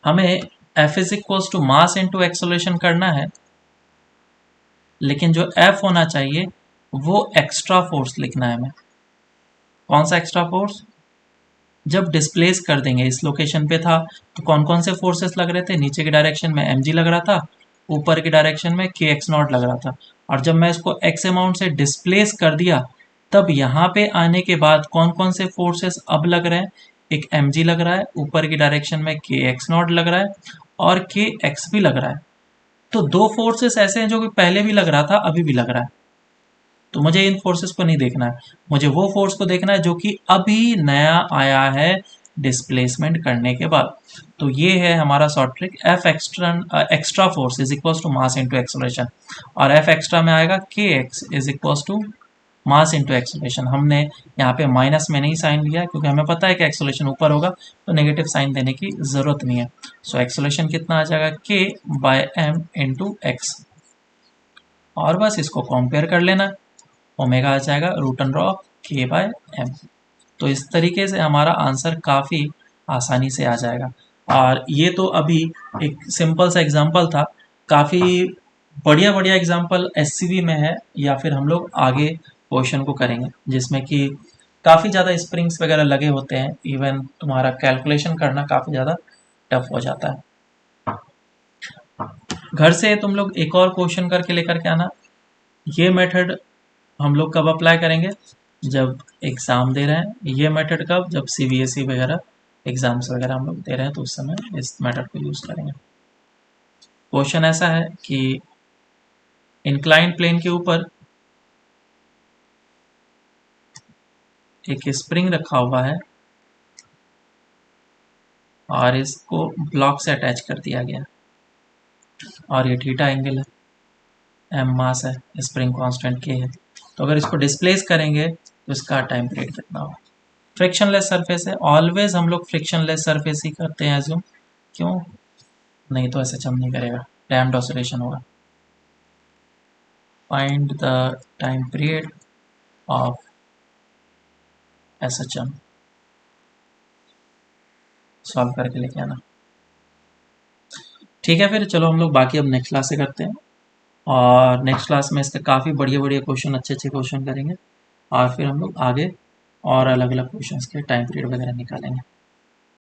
हमें F is equal to mass into acceleration करना है, लेकिन जो F होना चाहिए वो एक्स्ट्रा फोर्स लिखना है हमें। कौन सा एक्स्ट्रा फोर्स, जब डिस्प्लेस कर देंगे, इस लोकेशन पे था तो कौन कौन से फोर्सेस लग रहे थे, नीचे की डायरेक्शन में mg लग रहा था, ऊपर की डायरेक्शन में के एक्स नॉट लग रहा था, और जब मैं इसको x अमाउंट से डिस्प्लेस कर दिया तब यहाँ पे आने के बाद कौन कौन से फोर्सेस अब लग रहे हैं, एक mg लग रहा है, ऊपर की डायरेक्शन में के एक्स नॉट लग रहा है और के एक्स भी लग रहा है। तो दो फोर्सेस ऐसे हैं जो कि पहले भी लग रहा था अभी भी लग रहा है, तो मुझे इन फोर्सेस को नहीं देखना है, मुझे वो फोर्स को देखना है जो कि अभी नया आया है डिस्प्लेसमेंट करने के बाद। तो ये है हमारा short trick, F extra force is equal to mass into acceleration, और एफ एक्स्ट्रा में आएगा K X is equal to mass into acceleration. हमने यहाँ पे माइनस में नहीं साइन लिया क्योंकि हमें पता है कि एक्सेलरेशन ऊपर होगा तो नेगेटिव साइन देने की जरूरत नहीं है। सो एक्सेलरेशन कितना आ जाएगा, के बाय एम इंटू एक्स, और बस इसको कंपेयर कर लेना, ओमेगा आ जाएगा रूट अंडर ऑफ के बाय एम। तो इस तरीके से हमारा आंसर काफ़ी आसानी से आ जाएगा। और ये तो अभी एक सिंपल सा एग्जांपल था, काफ़ी बढ़िया बढ़िया एग्जांपल एससीबी में है, या फिर हम लोग आगे क्वेश्चन को करेंगे जिसमें कि काफ़ी ज़्यादा स्प्रिंग्स वगैरह लगे होते हैं, इवन तुम्हारा कैलकुलेशन करना काफ़ी ज़्यादा टफ हो जाता है। घर से तुम लोग एक और क्वेश्चन करके लेकर के आना। ये मेथड हम लोग कब अप्लाई करेंगे, जब एग्ज़ाम दे रहे हैं। ये मेथड कब, जब सीबीएसई वगैरह एग्ज़ाम्स वगैरह हम लोग दे रहे हैं तो उस समय इस मेथड को यूज़ करेंगे। क्वेश्चन ऐसा है कि इंक्लाइंड प्लेन के ऊपर एक स्प्रिंग रखा हुआ है और इसको ब्लॉक से अटैच कर दिया गया और ये थीटा एंगल है, एम मास है, स्प्रिंग कांस्टेंट के है। तो अगर इसको डिस्प्लेस करेंगे तो इसका टाइम पीरियड कितना होगा। फ्रिक्शनलेस सरफेस है, ऑलवेज हम लोग फ्रिक्शनलेस सरफेस ही करते हैं एज्यूम, क्यों, नहीं तो ऐसे चम नहीं करेगा, डैम्ड ऑसिलेशन होगा। Find the time period of SHM, solve करके लेके आना। ठीक है, फिर चलो हम लोग बाकी अब नेक्स्ट क्लास से करते हैं और नेक्स्ट क्लास में इसके काफ़ी बढ़िया बढ़िया क्वेश्चन, अच्छे अच्छे क्वेश्चन करेंगे और फिर हम लोग आगे और अलग अलग क्वेश्चंस के टाइम पीरियड वगैरह निकालेंगे।